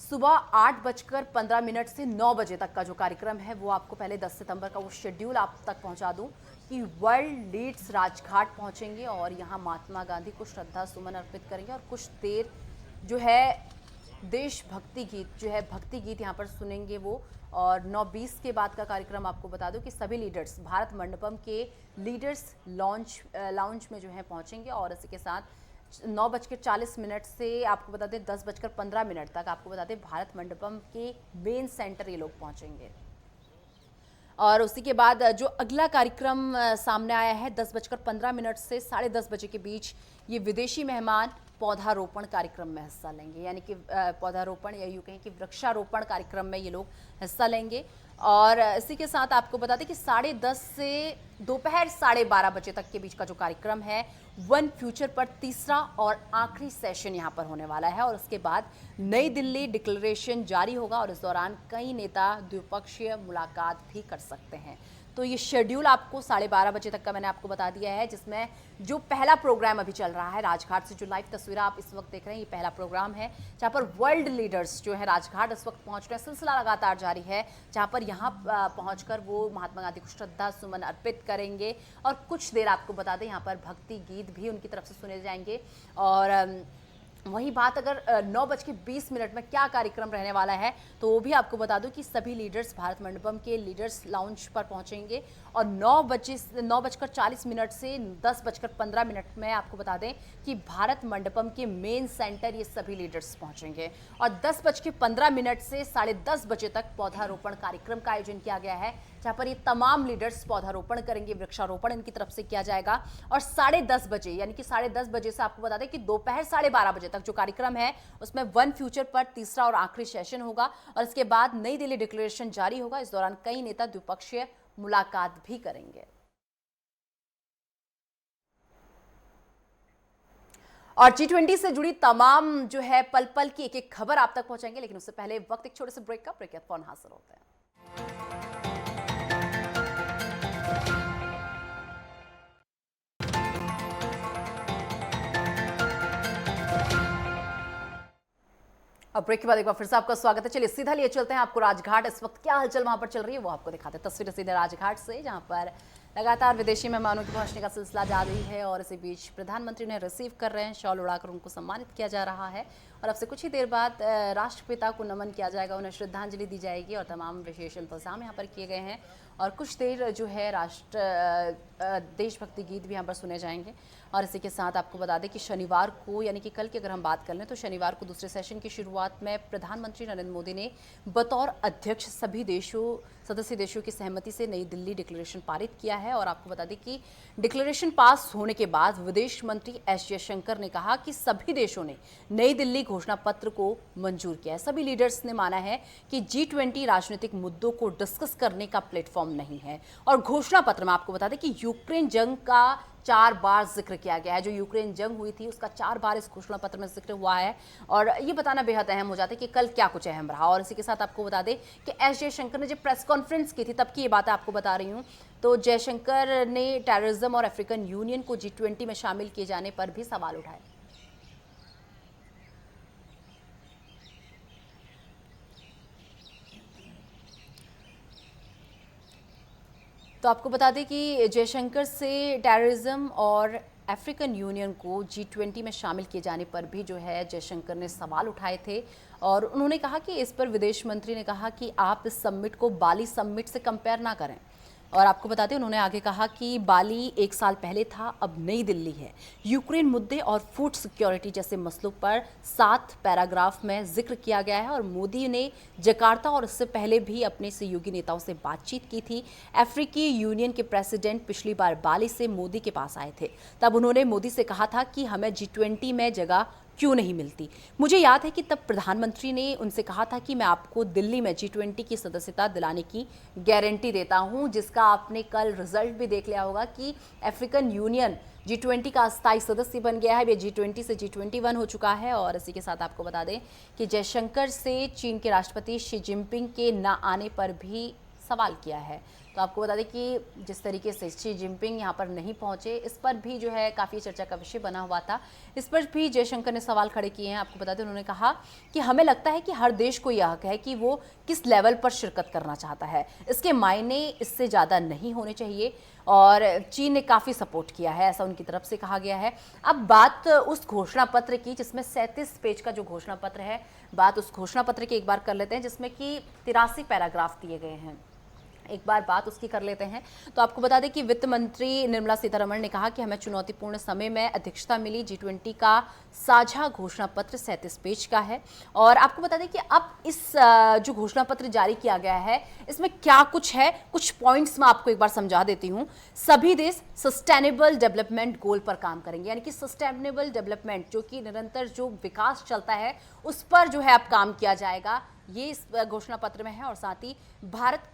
सुबह 8:15 से 9 बजे तक का जो कार्यक्रम है वो आपको पहले 10 सितंबर का वो शेड्यूल आप तक पहुंचा दूं कि वर्ल्ड लीड्स राजघाट पहुंचेंगे और यहां महात्मा गांधी को श्रद्धा सुमन अर्पित करेंगे और कुछ देर जो है देशभक्ति गीत जो है भक्ति गीत यहाँ पर सुनेंगे वो। और 9:20 के बाद का कार्यक्रम आपको बता दूं कि सभी लीडर्स भारत मंडपम के लीडर्स लाउंज में जो है पहुंचेंगे और इसी के साथ 9:40 से आपको बता दें 10:15 तक आपको बता दें भारत मंडपम के मेन सेंटर ये लोग पहुंचेंगे। और उसी के बाद जो अगला कार्यक्रम सामने आया है 10:15 से 10:30 बजे के बीच ये विदेशी मेहमान पौधारोपण कार्यक्रम में हिस्सा लेंगे, यानी कि पौधारोपण या यूं कहें कि वृक्षारोपण कार्यक्रम में ये लोग हिस्सा लेंगे। और इसी के साथ आपको बता दें कि 10:30 से दोपहर 12:30 बजे तक के बीच का जो कार्यक्रम है वन फ्यूचर पर तीसरा और आखिरी सेशन यहाँ पर होने वाला है और उसके बाद नई दिल्ली डिक्लेरेशन जारी होगा और इस दौरान कई नेता द्विपक्षीय मुलाकात भी कर सकते हैं। तो ये शेड्यूल आपको 12:30 बजे तक का मैंने आपको बता दिया है, जिसमें जो पहला प्रोग्राम अभी चल रहा है राजघाट से जो लाइव तस्वीरें आप इस वक्त देख रहे हैं ये पहला प्रोग्राम है जहां पर वर्ल्ड लीडर्स जो है राजघाट इस वक्त पहुंच रहे हैं। सिलसिला लगातार जारी है जहां पर यहाँ पहुंचकर वो महात्मा गांधी को श्रद्धा सुमन अर्पित करेंगे और कुछ देर आपको बता दें यहाँ पर भक्ति गीत भी उनकी तरफ से सुने जाएंगे। और वही बात अगर 9:20 में क्या कार्यक्रम रहने वाला है तो वो भी आपको बता दूं कि सभी लीडर्स भारत मंडपम के लीडर्स लाउंज पर पहुंचेंगे और 9:40 से 10:15 में आपको बता दें कि भारत मंडपम के मेन सेंटर ये सभी लीडर्स पहुंचेंगे और 10:15 से 10:30 बजे तक पौधारोपण कार्यक्रम का आयोजन किया गया है जहां पर ये तमाम लीडर्स पौधारोपण करेंगे, वृक्षारोपण इनकी तरफ से किया जाएगा। और 10:30 बजे यानी कि 10:30 बजे से आपको बता दें कि दोपहर 12:30 बजे तक जो कार्यक्रम है उसमें वन फ्यूचर पर तीसरा और आखिरी सेशन होगा और इसके बाद नई दिल्ली डिक्लेरेशन जारी होगा। इस दौरान कई नेता द्विपक्षीय मुलाकात भी करेंगे। और G20 से जुड़ी तमाम जो है पल पल की एक एक खबर आप तक पहुंचाएंगे, लेकिन उससे पहले वक्त एक छोटे से ब्रेक का। ब्रेक के बाद फोन हासिल होते हैं। अब ब्रेक के बाद एक बार फिर से आपका स्वागत है। चलिए सीधा लिए चलते हैं आपको राजघाट। इस वक्त क्या हलचल वहां पर चल रही है वो आपको दिखाते हैं। तस्वीरें सीधे राजघाट से, जहां पर लगातार विदेशी मेहमानों के पहुंचने का सिलसिला जारी है और इसी बीच प्रधानमंत्री उन्हें रिसीव कर रहे हैं, शॉल उड़ाकर उनको सम्मानित किया जा रहा है। और अब से कुछ ही देर बाद राष्ट्रपिता को नमन किया जाएगा, उन्हें श्रद्धांजलि दी जाएगी और तमाम विशेष इंतजाम यहाँ पर किए गए हैं। और कुछ देर जो है देशभक्ति गीत भी यहाँ पर सुने जाएंगे। और इसी के साथ आपको बता दें कि शनिवार को यानी कि कल की अगर हम बात कर लें तो शनिवार को दूसरे सेशन की शुरुआत में प्रधानमंत्री नरेंद्र मोदी ने बतौर अध्यक्ष सभी सदस्य देशों की सहमति से नई दिल्ली डिक्लेरेशन पारित किया है। और आपको बता दें कि डिक्लेरेशन पास होने के बाद विदेश मंत्री एस जयशंकर ने कहा कि सभी देशों ने नई दिल्ली घोषणा पत्र को मंजूर किया है। सभी लीडर्स ने माना है कि G20 राजनीतिक मुद्दों को डिस्कस करने का प्लेटफॉर्म नहीं है। और घोषणा पत्र में आपको बता दें कि यूक्रेन जंग का 4 बार जिक्र किया गया है। जो यूक्रेन जंग हुई थी उसका 4 बार इस घोषणा पत्र में जिक्र हुआ है और ये बताना बेहद अहम हो जाता है कि कल क्या कुछ अहम रहा। और इसी के साथ आपको बता दें कि एस जयशंकर ने जब प्रेस कॉन्फ्रेंस की थी तब की ये बात आपको बता रही हूँ। तो जयशंकर ने टेररिज्म और अफ्रीकन यूनियन को G20 में शामिल किए जाने पर भी सवाल उठाए। तो आपको बता दें कि जयशंकर से टेररिज्म और अफ्रीकन यूनियन को G20 में शामिल किए जाने पर भी जो है जयशंकर ने सवाल उठाए थे। और उन्होंने कहा कि इस पर विदेश मंत्री ने कहा कि आप इस समिट को बाली समिट से कंपेयर ना करें। और आपको बता दें उन्होंने आगे कहा कि बाली 1 साल पहले था, अब नई दिल्ली है। यूक्रेन मुद्दे और फूड सिक्योरिटी जैसे मसलों पर 7 पैराग्राफ में जिक्र किया गया है। और मोदी ने जकार्ता और इससे पहले भी अपने सहयोगी नेताओं से बातचीत की थी। अफ्रीकी यूनियन के प्रेसिडेंट पिछली बार बाली से मोदी के पास आए थे, तब उन्होंने मोदी से कहा था कि हमें G20 में जगह क्यों नहीं मिलती। मुझे याद है कि तब प्रधानमंत्री ने उनसे कहा था कि मैं आपको दिल्ली में G20 की सदस्यता दिलाने की गारंटी देता हूं, जिसका आपने कल रिजल्ट भी देख लिया होगा कि अफ्रीकन यूनियन G20 का अस्थायी सदस्य बन गया है। ये G20 से G21 हो चुका है। और इसी के साथ आपको बता दें कि जयशंकर से चीन के राष्ट्रपति शी जिनपिंग के न आने पर भी सवाल किया है। तो आपको बता दें कि जिस तरीके से शी जिनपिंग यहाँ पर नहीं पहुंचे, इस पर भी जो है काफ़ी चर्चा का विषय बना हुआ था। इस पर भी जयशंकर ने सवाल खड़े किए हैं। आपको बता दें उन्होंने कहा कि हमें लगता है कि हर देश को यह हक है कि वो किस लेवल पर शिरकत करना चाहता है, इसके मायने इससे ज़्यादा नहीं होने चाहिए। और चीन ने काफ़ी सपोर्ट किया है, ऐसा उनकी तरफ से कहा गया है। अब बात उस घोषणा पत्र की जिसमें 37 पेज का जो घोषणा पत्र है, बात उस घोषणा पत्र की एक बार कर लेते हैं जिसमें कि 83 पैराग्राफ दिए गए हैं। एक बार बात उसकी कर लेते हैं। तो आपको बता दें कि वित्त मंत्री निर्मला सीतारमण ने कहा कि हमें चुनौतीपूर्ण समय में अध्यक्षता मिली। G20 का साझा घोषणा पत्र 37 पेज का है। और आपको बता दें कि अब इस जो घोषणा पत्र जारी किया गया है इसमें क्या कुछ है, कुछ पॉइंट्स मैं आपको एक बार समझा देती हूँ। सभी देश सस्टेनेबल डेवलपमेंट गोल पर काम करेंगे, यानी कि सस्टेनेबल डेवलपमेंट जो कि निरंतर जो विकास चलता है उस पर जो है अब काम किया जाएगा, ये इस घोषणा पत्र में है। और साथ ही भारत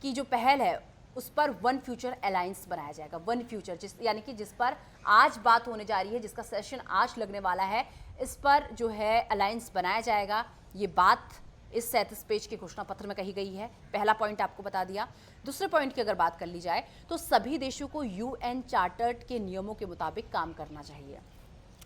की जो पहल है उस पर वन फ्यूचर अलायंस बनाया जाएगा। वन फ्यूचर यानी कि जिस पर आज बात होने जा रही है, जिसका सेशन आज लगने वाला है, इस पर जो है अलायंस बनाया जाएगा। ये बात इस 37 पेज के घोषणा पत्र में कही गई है। पहला पॉइंट आपको बता दिया। दूसरे पॉइंट की अगर बात कर ली जाए तो सभी देशों को UN चार्टर्ड के नियमों के मुताबिक काम करना चाहिए।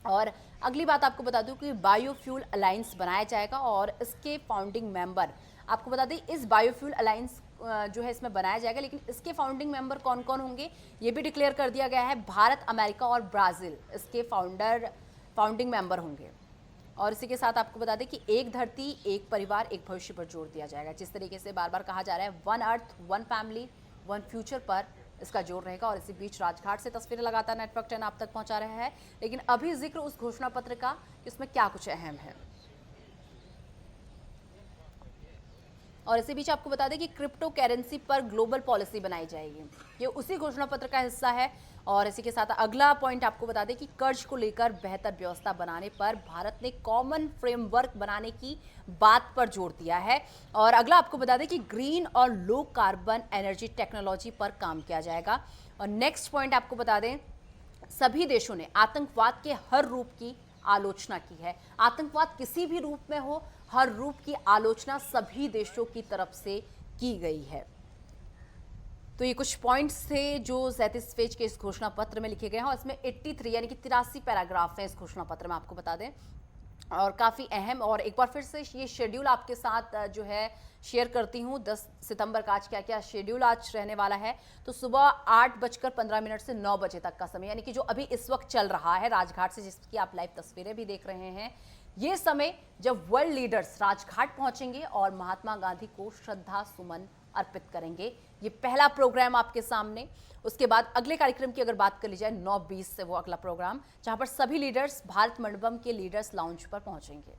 और अगली बात आपको बता दूं कि बायोफ्यूल अलायंस बनाया जाएगा और इसके फाउंडिंग मेंबर, आपको बता दें इस बायोफ्यूल अलायंस जो है इसमें बनाया जाएगा, लेकिन इसके फाउंडिंग मेंबर कौन कौन होंगे ये भी डिक्लेयर कर दिया गया है। भारत, अमेरिका और ब्राज़ील इसके फाउंडिंग मेंबर होंगे। और इसी के साथ आपको बता दें कि एक धरती, एक परिवार, एक भविष्य पर जोर दिया जाएगा। जिस तरीके से बार बार कहा जा रहा है one earth, one family, one future पर इसका जोर रहेगा। और इसी बीच राजघाट से तस्वीरें लगातार नेटवर्क 10 आप तक पहुंचा रहे हैं। लेकिन अभी जिक्र उस घोषणा पत्र का कि उसमें क्या कुछ अहम है। और इसी बीच आपको बता दें कि क्रिप्टो करेंसी पर ग्लोबल पॉलिसी बनाई जाएगी, ये उसी घोषणा पत्र का हिस्सा है। और इसी के साथ अगला पॉइंट आपको बता दें कि कर्ज को लेकर बेहतर व्यवस्था बनाने पर भारत ने कॉमन फ्रेमवर्क बनाने की बात पर जोर दिया है। और अगला आपको बता दें कि ग्रीन और लो कार्बन एनर्जी टेक्नोलॉजी पर काम किया जाएगा। और नेक्स्ट पॉइंट आपको बता दें, सभी देशों ने आतंकवाद के हर रूप की आलोचना की है। आतंकवाद किसी भी रूप में हो, हर रूप की आलोचना सभी देशों की तरफ से की गई है। तो ये कुछ पॉइंट्स थे जो 37 पेज के इस घोषणा पत्र में लिखे गए हैं और इसमें 83 यानी कि 83 पैराग्राफ हैं इस घोषणा पत्र में, आपको बता दें, और काफ़ी अहम। और एक बार फिर से ये शेड्यूल आपके साथ जो है शेयर करती हूँ 10 सितंबर का आज क्या क्या शेड्यूल आज रहने वाला है। तो सुबह 8:15 से 9 बजे तक का समय, यानी कि जो अभी इस वक्त चल रहा है राजघाट से, जिसकी आप लाइव तस्वीरें भी देख रहे हैं, ये समय जब वर्ल्ड लीडर्स राजघाट पहुंचेंगे और महात्मा गांधी को श्रद्धा सुमन अर्पित करेंगे। ये पहला प्रोग्राम आपके सामने। उसके बाद अगले कार्यक्रम की अगर बात कर ली जाए 9:20 से वो अगला प्रोग्राम, जहां पर सभी लीडर्स भारत मंडपम के लीडर्स लाउंज पर पहुंचेंगे।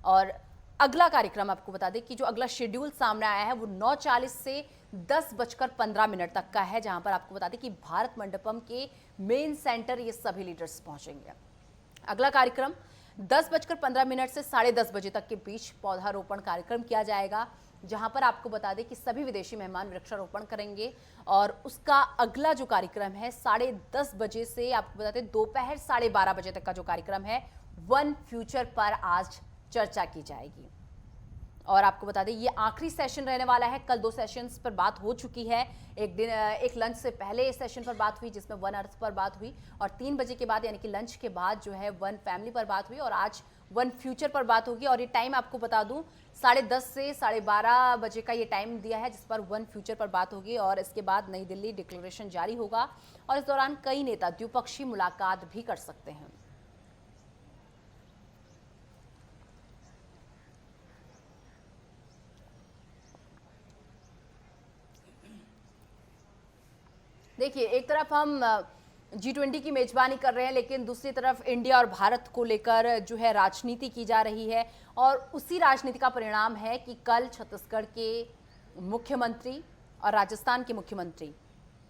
और अगला कार्यक्रम आपको बता दें कि जो अगला शेड्यूल सामने आया है वो 9:40 से 10:15 तक का है, जहां पर आपको बता दें कि भारत मंडपम के मेन सेंटर ये सभी लीडर्स पहुंचेंगे। अगला कार्यक्रम 10:15 से 10:30 बजे तक के बीच पौधारोपण कार्यक्रम किया जाएगा, जहां पर आपको बता दें कि सभी विदेशी मेहमान वृक्षारोपण करेंगे। और उसका अगला जो कार्यक्रम है 10:30 बजे से आपको बता दें दोपहर 12:30 बजे तक का जो कार्यक्रम है वन फ्यूचर पर आज चर्चा की जाएगी। और आपको बता दें ये आखिरी सेशन रहने वाला है। कल 2 सेशंस पर बात हो चुकी है। एक लंच से पहले इस सेशन पर बात हुई जिसमें वन अर्थ पर बात हुई, और 3 बजे के बाद यानी कि लंच के बाद जो है वन फैमिली पर बात हुई, और आज वन फ्यूचर पर बात होगी। और ये टाइम आपको बता दूं 10:30 से 12:30 बजे का ये टाइम दिया है जिस पर वन फ्यूचर पर बात होगी। और इसके बाद नई दिल्ली डिक्लेरेशन जारी होगा और इस दौरान कई नेता द्विपक्षीय मुलाकात भी कर सकते हैं। देखिए, एक तरफ हम G20 की मेजबानी कर रहे हैं, लेकिन दूसरी तरफ इंडिया और भारत को लेकर जो है राजनीति की जा रही है। और उसी राजनीति का परिणाम है कि कल छत्तीसगढ़ के मुख्यमंत्री और राजस्थान के मुख्यमंत्री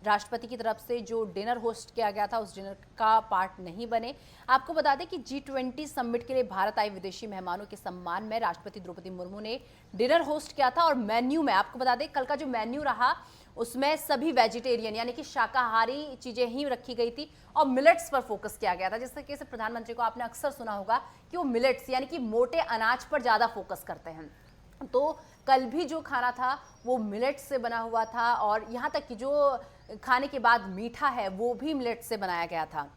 राष्ट्रपति की तरफ से जो डिनर होस्ट किया गया था उस डिनर का पार्ट नहीं बने। आपको बता दें कि G20 समिट के लिए भारत आए विदेशी मेहमानों के सम्मान में राष्ट्रपति द्रौपदी मुर्मू ने डिनर होस्ट किया था। और मेन्यू में आपको बता दें कल का जो मेन्यू रहा उसमें सभी वेजिटेरियन यानी कि शाकाहारी चीजें ही रखी गई थी और मिलेट्स पर फोकस किया गया था। जिस तरीके से प्रधानमंत्री को आपने अक्सर सुना होगा कि वो मिलेट्स यानी कि मोटे अनाज पर ज्यादा फोकस करते हैं, तो कल भी जो खाना था वो मिलेट से बना हुआ था। और यहाँ तक कि जो खाने के बाद मीठा है वो भी मिलेट से बनाया गया था।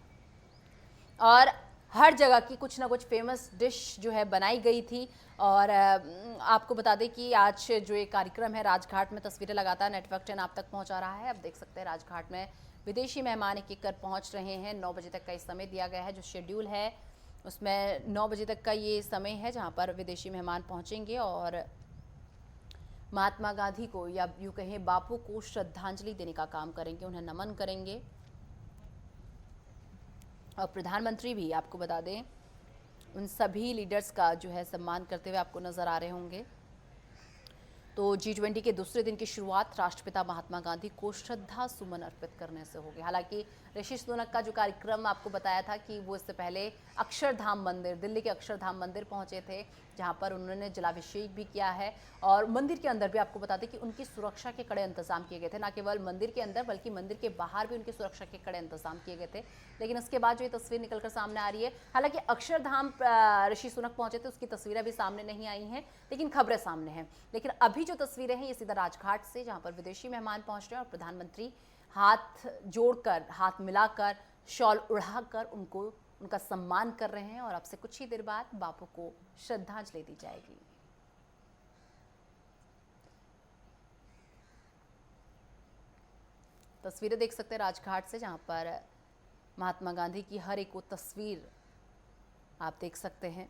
और हर जगह की कुछ ना कुछ फेमस डिश जो है बनाई गई थी। और आपको बता दें कि आज जो एक कार्यक्रम है राजघाट में, तस्वीरें लगातार नेटवर्क 10 आप तक पहुंचा रहा है। आप देख सकते हैं राजघाट में विदेशी मेहमान एक एक कर पहुंच रहे हैं। 9 बजे तक का इस समय दिया गया है। जो शेड्यूल है उसमें 9 बजे तक का ये समय है जहां पर विदेशी मेहमान पहुंचेंगे और महात्मा गांधी को या यूँ कहें बापू को श्रद्धांजलि देने का काम करेंगे, उन्हें नमन करेंगे। और प्रधानमंत्री भी आपको बता दें उन सभी लीडर्स का जो है सम्मान करते हुए आपको नजर आ रहे होंगे। तो G20 के दूसरे दिन की शुरुआत राष्ट्रपिता महात्मा गांधी को श्रद्धा सुमन अर्पित करने से होगी। हालांकि ऋषि सुनक का जो कार्यक्रम आपको बताया था कि वो इससे पहले अक्षरधाम मंदिर, दिल्ली के अक्षरधाम मंदिर पहुंचे थे जहां पर उन्होंने जलाभिषेक भी किया है। और मंदिर के अंदर भी आपको बता दें कि उनकी सुरक्षा के कड़े इंतजाम किए गए थे, न केवल मंदिर के अंदर बल्कि मंदिर के बाहर भी उनकी सुरक्षा के कड़े इंतजाम किए गए थे। लेकिन उसके बाद जो ये तस्वीर निकलकर सामने आ रही है, हालांकि अक्षरधाम ऋषि सुनक पहुंचे थे उसकी तस्वीरें अभी सामने नहीं आई हैं, लेकिन खबरें सामने हैं। लेकिन अभी जो तस्वीरें हैं ये सीधा राजघाट से, जहां पर विदेशी मेहमान पहुंच रहे हैं और प्रधानमंत्री हाथ जोड़कर, हाथ मिलाकर, शॉल उड़ाकर उनका सम्मान कर रहे हैं। और अब से कुछ ही देर बाद बापू को श्रद्धांजलि दी जाएगी। तस्वीरें देख सकते हैं राजघाट से, जहां पर महात्मा गांधी की हर एक वो तस्वीर आप देख सकते हैं।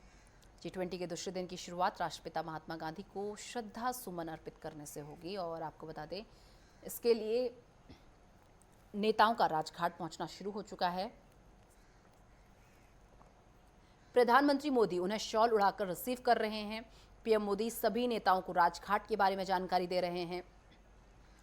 G20 के दूसरे दिन की शुरुआत राष्ट्रपिता महात्मा गांधी को श्रद्धा सुमन अर्पित करने से होगी। और आपको बता दें इसके लिए नेताओं का राजघाट पहुंचना शुरू हो चुका है। प्रधानमंत्री मोदी उन्हें शॉल उड़ाकर रिसीव कर रहे हैं पीएम मोदी सभी नेताओं को राजघाट के बारे में जानकारी दे रहे हैं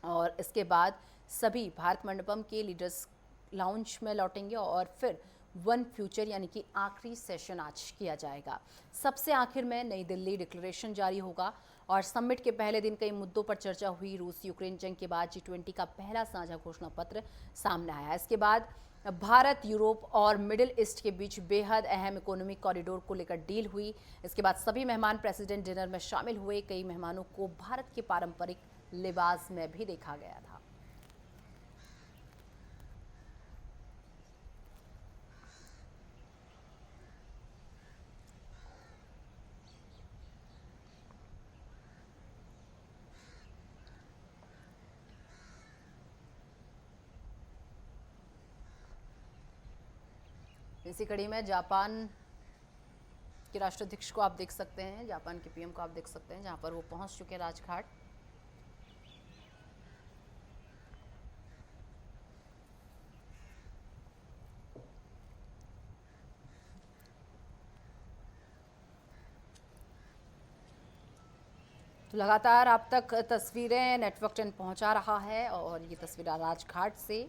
और इसके बाद सभी भारत मंडपम के लीडर्स लाउंज में लौटेंगे और फिर वन फ्यूचर यानी कि आखिरी सेशन आज किया जाएगा। सबसे आखिर में नई दिल्ली डिक्लेरेशन जारी होगा और समिट के पहले दिन कई मुद्दों पर चर्चा हुई। रूस यूक्रेन जंग के बाद G20 का पहला साझा घोषणा पत्र सामने आया। इसके बाद भारत, यूरोप और मिडिल ईस्ट के बीच बेहद अहम इकोनॉमिक कॉरिडोर को लेकर डील हुई। इसके बाद सभी मेहमान प्रेसिडेंट डिनर में शामिल हुए। कई मेहमानों को भारत के पारंपरिक लिबास में भी देखा गया था। इसी कड़ी में जापान के राष्ट्राध्यक्ष को आप देख सकते हैं, जापान के पीएम को आप देख सकते हैं, जहां पर वो पहुंच चुके हैं राजघाट। तो लगातार आप तक तस्वीरें नेटवर्क 10 पहुंचा रहा है और ये तस्वीरें राजघाट से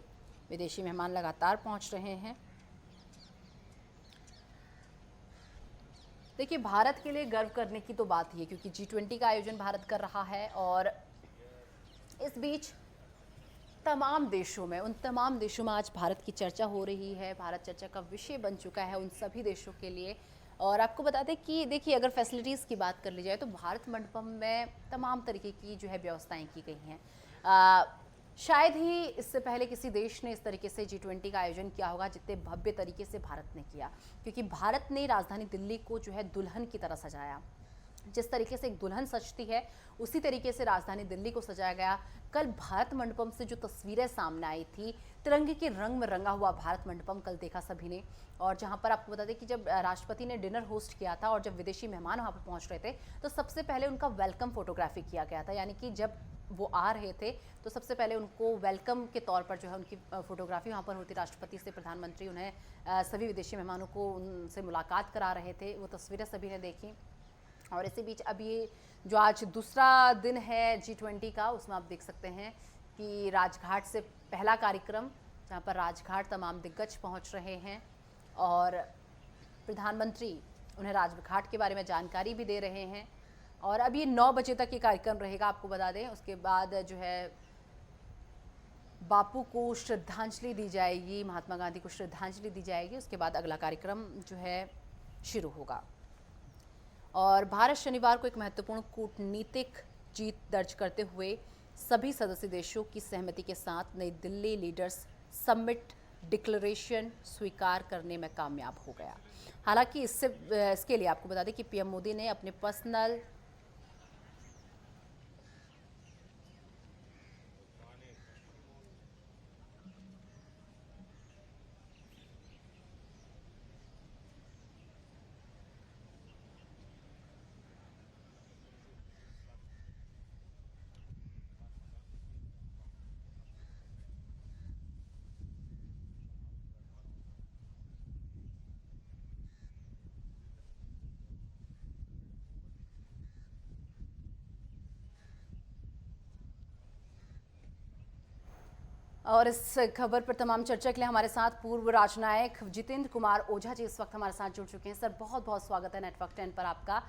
विदेशी मेहमान लगातार पहुंच रहे हैं। देखिए, भारत के लिए गर्व करने की तो बात ही है क्योंकि G20 का आयोजन भारत कर रहा है और इस बीच तमाम देशों में, उन तमाम देशों में आज भारत की चर्चा हो रही है। भारत चर्चा का विषय बन चुका है उन सभी देशों के लिए। और आपको बता दें कि देखिए, अगर फैसिलिटीज़ की बात कर ली जाए तो भारत मंडपम में तमाम तरीके की जो है व्यवस्थाएं की गई हैं। शायद ही इससे पहले किसी देश ने इस तरीके से G20 का आयोजन किया होगा जितने भव्य तरीके से भारत ने किया, क्योंकि भारत ने राजधानी दिल्ली को जो है दुल्हन की तरह सजाया। जिस तरीके से एक दुल्हन सजती है उसी तरीके से राजधानी दिल्ली को सजाया गया। कल भारत मंडपम से जो तस्वीरें सामने आई थी, तिरंगे के रंग में रंगा हुआ भारत मंडपम कल देखा सभी ने। और जहां पर आपको बता दें कि जब राष्ट्रपति ने डिनर होस्ट किया था और जब विदेशी मेहमान वहां पर पहुंच रहे थे तो सबसे पहले उनका वेलकम फोटोग्राफी किया गया था। यानी कि जब वो आ रहे थे तो सबसे पहले उनको वेलकम के तौर पर जो है उनकी फोटोग्राफी वहाँ पर होती। राष्ट्रपति से प्रधानमंत्री उन्हें सभी विदेशी मेहमानों को उनसे मुलाकात करा रहे थे। वो तस्वीरें सभी ने देखी। और इसी बीच अब ये जो आज दूसरा दिन है G20 का, उसमें आप देख सकते हैं कि राजघाट से पहला कार्यक्रम, जहाँ पर राजघाट तमाम दिग्गज पहुँच रहे हैं और प्रधानमंत्री उन्हें राजघाट के बारे में जानकारी भी दे रहे हैं। और अब ये 9 बजे तक ये कार्यक्रम रहेगा, आपको बता दें। उसके बाद जो है बापू को श्रद्धांजलि दी जाएगी, महात्मा गांधी को श्रद्धांजलि दी जाएगी। उसके बाद अगला कार्यक्रम जो है शुरू होगा। और भारत शनिवार को एक महत्वपूर्ण कूटनीतिक जीत दर्ज करते हुए सभी सदस्य देशों की सहमति के साथ नई दिल्ली लीडर्स समिट डिक्लेरेशन स्वीकार करने में कामयाब हो गया। हालांकि इसके लिए आपको बता दें कि पीएम मोदी ने अपने पर्सनल और इस खबर पर तमाम चर्चा के लिए हमारे साथ पूर्व राजनायक जितेंद्र कुमार ओझा जी इस वक्त हमारे साथ जुड़ चुके हैं। सर, बहुत बहुत स्वागत है नेटवर्क 10 पर आपका।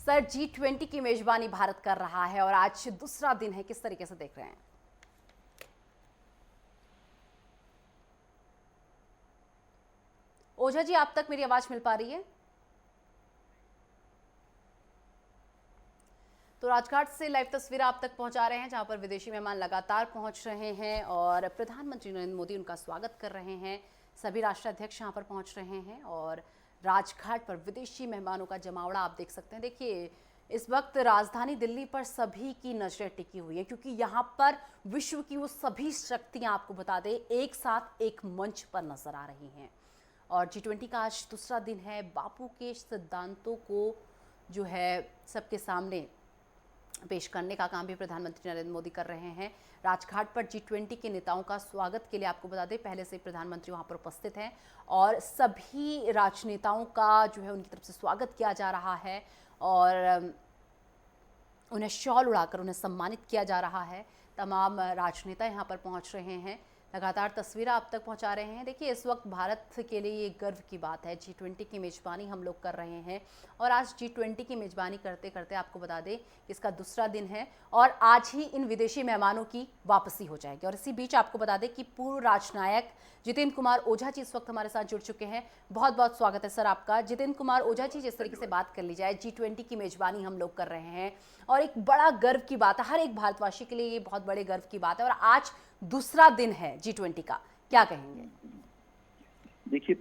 सर, G20 की मेजबानी भारत कर रहा है और आज दूसरा दिन है, किस तरीके से देख रहे हैं? ओझा जी, आप तक मेरी आवाज मिल पा रही है? तो राजघाट से लाइव तस्वीर आप तक पहुंचा रहे हैं, जहां पर विदेशी मेहमान लगातार पहुंच रहे हैं और प्रधानमंत्री नरेंद्र मोदी उनका स्वागत कर रहे हैं। सभी राष्ट्राध्यक्ष यहां पर पहुंच रहे हैं और राजघाट पर विदेशी मेहमानों का जमावड़ा आप देख सकते हैं। देखिए, इस वक्त राजधानी दिल्ली पर सभी की नजरें टिकी हुई है क्योंकि यहाँ पर विश्व की वो सभी शक्तियाँ, आपको बता दें, एक साथ एक मंच पर नजर आ रही हैं। और G20 का आज दूसरा दिन है। बापू के सिद्धांतों को जो है सबके सामने पेश करने का काम भी प्रधानमंत्री नरेंद्र मोदी कर रहे हैं। राजघाट पर G20 के नेताओं का स्वागत के लिए आपको बता दें पहले से प्रधानमंत्री वहां पर उपस्थित हैं और सभी राजनेताओं का जो है उनकी तरफ से स्वागत किया जा रहा है। और उन्हें शॉल उड़ाकर उन्हें सम्मानित किया जा रहा है। तमाम राजनेता यहाँ पर पहुँच रहे हैं, लगातार तस्वीरें आप तक पहुंचा रहे हैं। देखिए, इस वक्त भारत के लिए ये गर्व की बात है, G20 की मेज़बानी हम लोग कर रहे हैं और आज G20 की मेज़बानी करते करते आपको बता दें कि इसका दूसरा दिन है और आज ही इन विदेशी मेहमानों की वापसी हो जाएगी। और इसी बीच आपको बता दें कि पूर्व राजनायक जितेंद्र कुमार ओझा जी इस वक्त हमारे साथ जुड़ चुके हैं। बहुत बहुत स्वागत है सर आपका। जितेंद्र कुमार ओझा जी, जिस तरीके से बात कर ली जाए, G20 की मेज़बानी हम लोग कर रहे हैं और एक बड़ा गर्व की बात है, हर एक भारतवासी के लिए ये बहुत बड़े गर्व की बात है और आज दूसरा दिन है G20 का, क्या कहेंगे? देखिए,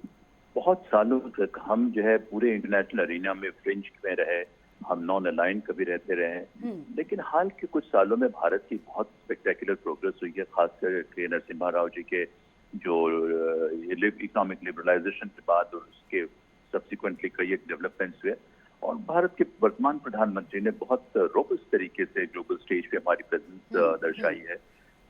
बहुत सालों तक हम जो है पूरे इंटरनेशनल अरीना में फ्रिंज में रहे, हम नॉन अलाइन कभी रहते रहे, लेकिन हाल के कुछ सालों में भारत की बहुत स्पेक्टेकुलर प्रोग्रेस हुई है, खासकर के नरसिम्हा राव जी के जो इकोनॉमिक लिबरलाइजेशन के बाद और उसके सब्सिक्वेंटली कई एक डेवलपमेंट्स हुए और भारत के वर्तमान प्रधानमंत्री ने बहुत रोबस्ट तरीके से ग्लोबल स्टेज पे हमारी प्रेजेंस दर्शाई है।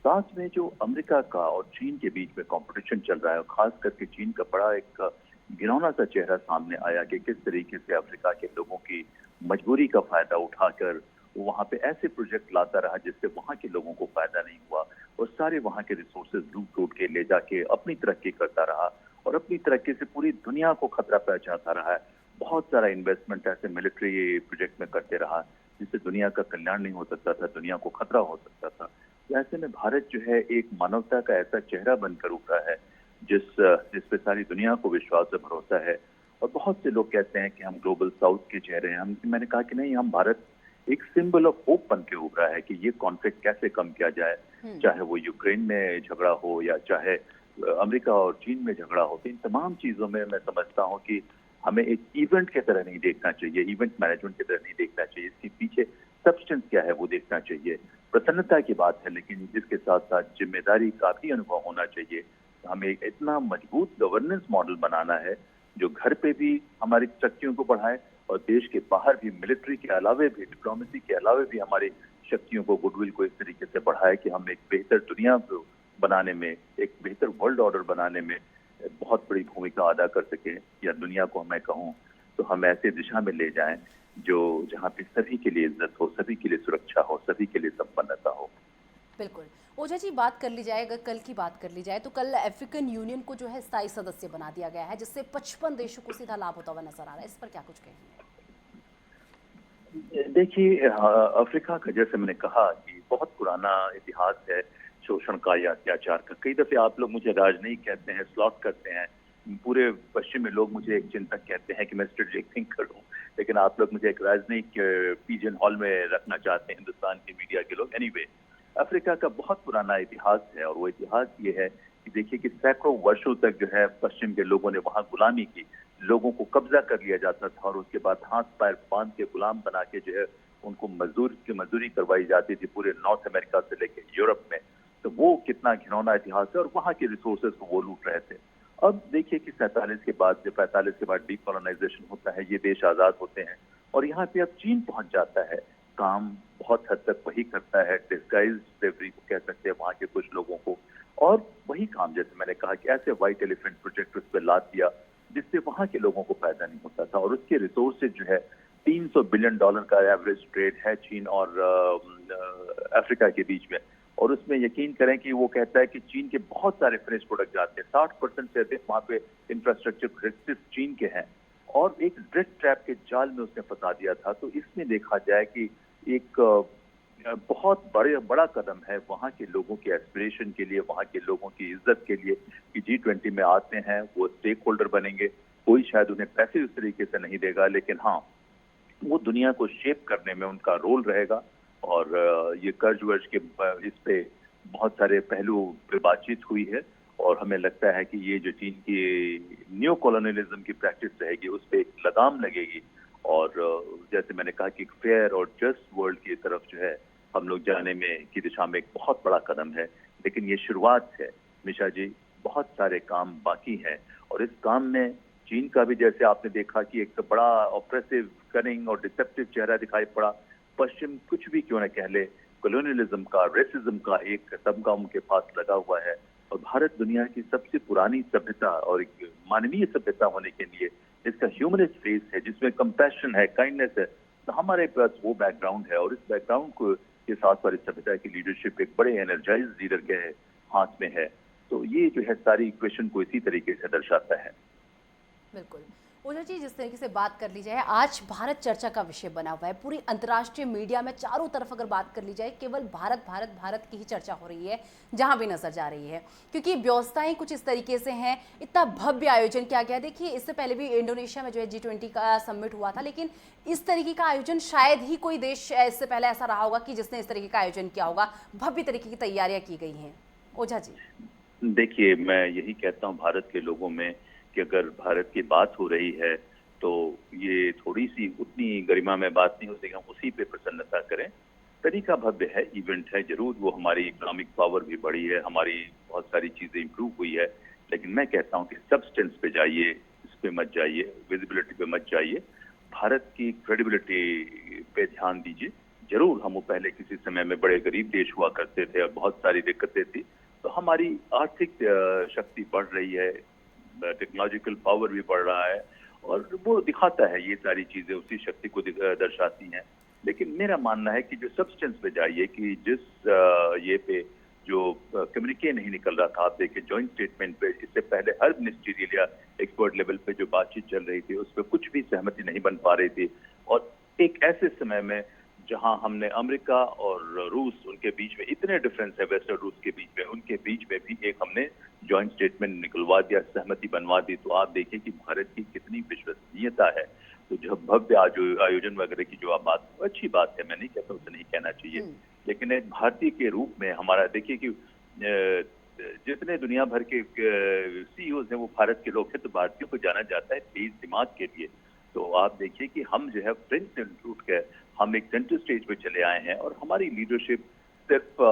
साथ में जो अमेरिका का और चीन के बीच में कंपटीशन चल रहा है, खास करके चीन का बड़ा एक घिनौना सा चेहरा सामने आया कि किस तरीके से अफ्रीका के लोगों की मजबूरी का फायदा उठाकर वो वहां पे ऐसे प्रोजेक्ट लाता रहा जिससे वहां के लोगों को फायदा नहीं हुआ और सारे वहां के रिसोर्सेज लूट लूट के ले जाके अपनी तरक्की करता रहा और अपनी तरक्की से पूरी दुनिया को खतरा पहुंचाता रहा है। बहुत सारा इन्वेस्टमेंट ऐसे मिलिट्री प्रोजेक्ट में करते रहा जिससे दुनिया का कल्याण नहीं हो सकता था, दुनिया को खतरा हो सकता था। ऐसे में भारत जो है एक मानवता का ऐसा चेहरा बनकर उभरा है जिस पे सारी दुनिया को विश्वास और भरोसा है। और बहुत से लोग कहते हैं कि हम ग्लोबल साउथ के चेहरे हैं, मैंने कहा कि नहीं, हम भारत एक सिंबल ऑफ होप बन के उभरा है कि ये कॉन्फ्लिक्ट कैसे कम किया जाए, चाहे वो यूक्रेन में झगड़ा हो या चाहे अमेरिका और चीन में झगड़ा हो। इन तमाम चीजों में मैं समझता हूँ कि हमें एक इवेंट की तरह नहीं देखना चाहिए, इवेंट मैनेजमेंट की तरह नहीं देखना चाहिए, इसके पीछे सब्सटेंस क्या है वो देखना चाहिए। प्रसन्नता की बात है, लेकिन इसके साथ साथ जिम्मेदारी का भी अनुभव होना चाहिए। हमें एक इतना मजबूत गवर्नेंस मॉडल बनाना है जो घर पे भी हमारी शक्तियों को बढ़ाए और देश के बाहर भी मिलिट्री के अलावे भी, डिप्लोमेसी के अलावे भी हमारी शक्तियों को, गुडविल को इस तरीके से बढ़ाए कि हम एक बेहतर दुनिया बनाने में, एक बेहतर वर्ल्ड ऑर्डर बनाने में बहुत बड़ी भूमिका अदा कर सके। या दुनिया को मैं कहूँ तो हम ऐसे दिशा में ले जाएं जो जहाँ पे सभी के लिए इज्जत हो, सभी के लिए सुरक्षा हो, सभी के लिए संपन्नता हो। बिल्कुल। ओझा जी, बात कर ली जाए, अगर कल की बात कर ली जाए तो कल अफ्रीकन यूनियन को जो है स्थायी सदस्य बना दिया गया है जिससे 55 देशों को सीधा लाभ होता हुआ नजर आ रहा है। इस पर क्या कुछ कहेंगे? देखिए, अफ्रीका का जैसे मैंने कहा कि बहुत पुराना इतिहास है शोषण का या अत्याचार का। कई दफे आप लोग मुझे राजनयिक कहते हैं, स्लॉट करते हैं, पूरे पश्चिमी लोग मुझे एक चिंतक कहते हैं कि मैं स्ट्रेटेजिक थिंकर हूँ, लेकिन आप लोग मुझे एक राजनयिक पिजन हॉल में रखना चाहते हैं, हिंदुस्तान की मीडिया के लोग। एनीवे, अफ्रीका का बहुत पुराना इतिहास है और वो इतिहास ये है कि देखिए कि सैकड़ों वर्षों तक जो है पश्चिम के लोगों ने वहां गुलामी की, लोगों को कब्जा कर लिया जाता था और उसके बाद हाथ पैर बांध के गुलाम बना के जो है उनको मजदूरी करवाई जाती थी पूरे नॉर्थ अमेरिका से लेकर यूरोप में। तो वो कितना घिनौना इतिहास है और वहां के रिसोर्सेज को वो लूट रहे थे। अब देखिए कि 47 के बाद, जब 45 के बाद डीकोलोनाइजेशन होता है, ये देश आजाद होते हैं और यहाँ पे अब चीन पहुंच जाता है। काम बहुत हद तक वही करता है, डिस्गाइज स्लेवरी को कह सकते हैं वहां के कुछ लोगों को, और वही काम जैसे मैंने कहा कि ऐसे व्हाइट एलिफेंट प्रोजेक्ट उस पर लाद दिया जिससे वहां के लोगों को फायदा नहीं होता था। और उसके रिसोर्सेज जो है $300 बिलियन का एवरेज ट्रेड है चीन और अफ्रीका के बीच में। और उसमें यकीन करें कि वो कहता है कि चीन के बहुत सारे फिनिश प्रोडक्ट जाते हैं, 60% से अधिक वहां पे इंफ्रास्ट्रक्चर प्रोजेक्ट्स चीन के हैं और एक ड्रग ट्रैप के जाल में उसने फंसा दिया था। तो इसमें देखा जाए कि एक बहुत बड़ा कदम है वहां के लोगों के एस्पिरेशन के लिए, वहां के लोगों की इज्जत के लिए कि G20 में आते हैं, वो स्टेक होल्डर बनेंगे। कोई शायद उन्हें पैसे उस तरीके से नहीं देगा, लेकिन हाँ, वो दुनिया को शेप करने में उनका रोल रहेगा। और ये कर्ज वर्ज के इस पे बहुत सारे पहलू पे बातचीत हुई है और हमें लगता है कि ये जो चीन की न्यू कॉलोनियलिज्म की प्रैक्टिस रहेगी उस पर एक लगाम लगेगी और जैसे मैंने कहा कि एक फेयर और जस्ट वर्ल्ड की तरफ जो है हम लोग जाने में की दिशा में एक बहुत बड़ा कदम है। लेकिन ये शुरुआत है मिशा जी, बहुत सारे काम बाकी हैं और इस काम में चीन का भी, जैसे आपने देखा कि एक बड़ा ऑप्रेसिव, कनिंग और डिसेप्टिव चेहरा दिखाई पड़ा। पश्चिम कुछ भी क्यों न कह ले, कॉलोनियलिज्म का, रेसिज्म का एक तमगा उनके पास लगा हुआ है और भारत दुनिया की सबसे पुरानी सभ्यता और एक मानवीय सभ्यता होने के लिए इसका ह्यूमनिस्ट फेस है जिसमें कंपैशन है, काइंडनेस है, तो हमारे पास वो बैकग्राउंड है, और इस बैकग्राउंड को के साथ पर इस सभ्यता की लीडरशिप एक बड़े एनर्जाइज लीडर के हाथ में है। तो ये जो है सारी इक्वेशन को इसी तरीके से दर्शाता है। बिल्कुल। ओझा जी, जिस तरीके से बात कर ली जाए, आज भारत चर्चा का विषय बना हुआ है। पूरी अंतर्राष्ट्रीय मीडिया में चारों तरफ अगर बात कर ली जाए, केवल भारत भारत भारत की ही चर्चा हो रही है, जहां भी नजर जा रही है, क्योंकि व्यवस्थाएं कुछ इस तरीके से हैं। इतना भव्य आयोजन किया गया। देखिए, इससे पहले भी इंडोनेशिया में जो है G20 का समिट हुआ था, लेकिन इस तरीके का आयोजन शायद ही कोई देश इससे पहले ऐसा रहा होगा कि जिसने इस तरीके का आयोजन किया होगा। भव्य तरीके की तैयारियां की गई हैं। ओझा जी, देखिए, मैं यही कहता हूँ भारत के लोगों में कि अगर भारत की बात हो रही है तो ये थोड़ी सी उतनी गरिमा में बात नहीं होती, हम उसी पे प्रसन्नता करें। तरीका भव्य है, इवेंट है, जरूर वो हमारी इकोनॉमिक पावर भी बढ़ी है, हमारी बहुत सारी चीजें इंप्रूव हुई है, लेकिन मैं कहता हूँ कि सब्सटेंस पे जाइए, इस पे मत जाइए, विजिबिलिटी पे मत जाइए, भारत की क्रेडिबिलिटी पे ध्यान दीजिए। जरूर हम पहले किसी समय में बड़े गरीब देश हुआ करते थे और बहुत सारी दिक्कतें थी, तो हमारी आर्थिक शक्ति बढ़ रही है, टेक्नोलॉजिकल पावर भी बढ़ रहा है, और वो दिखाता है, ये सारी चीजें उसी शक्ति को दर्शाती हैं। लेकिन मेरा मानना है कि जो सब्सटेंस पे जाइए, कि जिस ये पे जो कम्युनिके नहीं निकल रहा था, आप देखिए जॉइंट स्टेटमेंट पे इससे पहले हर मिनिस्टीरियल या एक्सपर्ट लेवल पे जो बातचीत चल रही थी, उस पर कुछ भी सहमति नहीं बन पा रही थी, और एक ऐसे समय में जहां हमने अमेरिका और रूस, उनके बीच में इतने डिफरेंस है, वेस्ट और रूस के बीच में, उनके बीच में भी एक हमने जॉइंट स्टेटमेंट निकलवा दिया, सहमति बनवा दी। तो आप देखिए कि भारत की कितनी विश्वसनीयता है। तो जब भव्य आयोजन वगैरह की जो आप बात, अच्छी बात है, मैं नहीं कहता उसे नहीं कहना चाहिए, लेकिन एक भारतीय के रूप में हमारा देखिए कि जितने दुनिया भर के सीईओज हैं वो भारत के लोग हैं, तो भारतीयों को जाना जाता है तेज दिमाग के लिए। तो आप देखिए कि हम जो है फ्रेंच से टूट के हम एक सेंटर स्टेज पे चले आए हैं, और हमारी लीडरशिप सिर्फ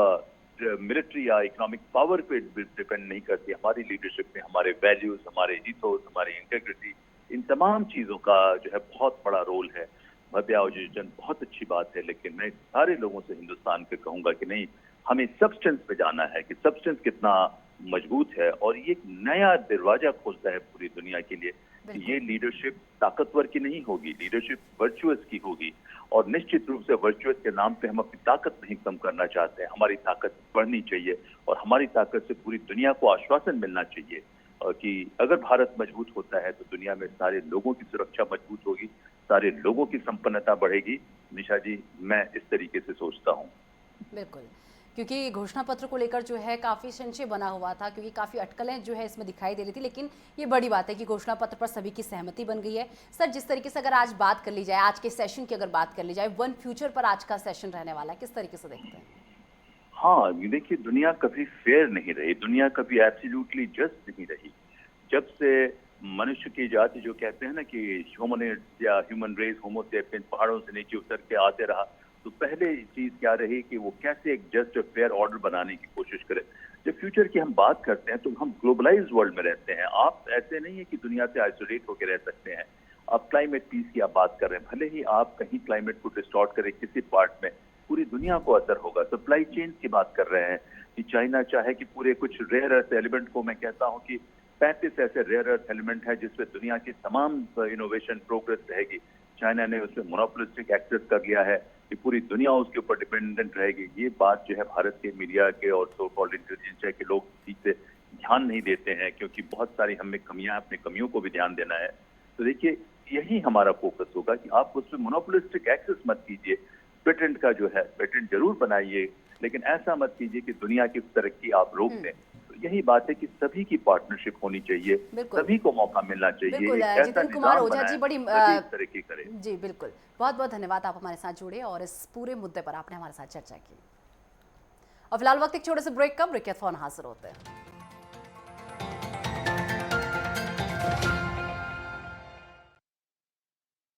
मिलिट्री या इकोनॉमिक पावर पे डिपेंड नहीं करती। हमारी लीडरशिप में हमारे वैल्यूज, हमारे इथोस, हमारी इंटेग्रिटी, इन तमाम चीजों का जो है बहुत बड़ा रोल है। भव्य आयोजन बहुत अच्छी बात है, लेकिन मैं सारे लोगों से हिंदुस्तान के कहूंगा कि नहीं, हमें सब्सटेंस पे जाना है, कि सब्सटेंस कितना मजबूत है, और ये एक नया दरवाजा खोलता है पूरी दुनिया के लिए। ये लीडरशिप ताकतवर की नहीं होगी, लीडरशिप वर्चुअस की होगी, और निश्चित रूप से वर्चुअस के नाम पे हम अपनी ताकत नहीं कम करना चाहते हैं। हमारी ताकत बढ़नी चाहिए, और हमारी ताकत से पूरी दुनिया को आश्वासन मिलना चाहिए कि अगर भारत मजबूत होता है तो दुनिया में सारे लोगों की सुरक्षा मजबूत होगी, सारे लोगों की संपन्नता बढ़ेगी। निशा जी, मैं इस तरीके से सोचता हूँ। बिल्कुल, क्योंकि घोषणा पत्र को लेकर जो है काफ़ी संशय बना हुआ था, क्योंकि काफ़ी अटकलें जो है इसमें दिखाई दे रही थी, लेकिन ये बड़ी बात है कि घोषणा पत्र पर सभी की सहमति बन गई है। सर, जिस तरीके से अगर आज बात कर ली जाए, आज के सेशन की अगर बात कर ली जाए, वन फ्यूचर पर आज का सेशन रहने वाला है, किस तरीके से देखते हैं? हाँ, देखिए, दुनिया कभी फेयर नहीं रही, दुनिया कभी एब्सोल्युटली जस्ट नहीं रही। जब से मनुष्य की जाति, जो कहते हैं ना कि ह्यूमनिड्स या ह्यूमन रेस, होमो सेपियंस पहाड़ों से नीचे उतर के आते रहा, तो पहले चीज क्या रही कि वो कैसे एक जस्ट फेयर ऑर्डर बनाने की कोशिश करे। जब फ्यूचर की हम बात करते हैं तो हम ग्लोबलाइज्ड वर्ल्ड में रहते हैं। आप ऐसे नहीं है कि दुनिया से आइसोलेट होकर रह सकते हैं। आप क्लाइमेट पीस की आप बात कर रहे हैं, भले ही आप कहीं क्लाइमेट को डिस्टॉर्ट करें किसी पार्ट में, पूरी दुनिया को असर होगा। सप्लाई चेन की बात कर रहे हैं कि चाइना चाहे कि पूरे कुछ रेयर अर्थ एलिमेंट को, मैं कहता हूं कि 35 ऐसे रेयर अर्थ एलिमेंट है जिसपे दुनिया की तमाम इनोवेशन प्रोग्रेस रहेगी। चाइना ने उसमें मोनोपोलिस्टिक एक्सेस कर लिया है कि पूरी दुनिया उसके ऊपर डिपेंडेंट रहेगी। ये बात जो है भारत के मीडिया के और सो कॉल्ड इंटेलिजेंस के लोग ठीक से ध्यान नहीं देते हैं, क्योंकि बहुत सारी हमें कमियां, अपने कमियों को भी ध्यान देना है। तो देखिए, यही हमारा फोकस होगा कि आप उसमें मोनोपोलिस्टिक एक्सेस मत कीजिए। पेटेंट का जो है, पेटेंट जरूर बनाइए, लेकिन ऐसा मत कीजिए कि दुनिया की तरक्की आप रोक दें। तो यही बात है कि सभी की पार्टनरशिप होनी चाहिए, सभी को मौका मिलना चाहिए। बिल्कुल, जितेंद्र कुमार ओझा जी, बड़ी तरक्की करें। जी बिल्कुल, बहुत बहुत धन्यवाद, आप हमारे साथ जुड़े और इस पूरे मुद्दे पर आपने हमारे साथ चर्चा की। और फिलहाल वक्त एक छोटे से ब्रेक का, ब्रेक के बाद हाजिर होते हैं।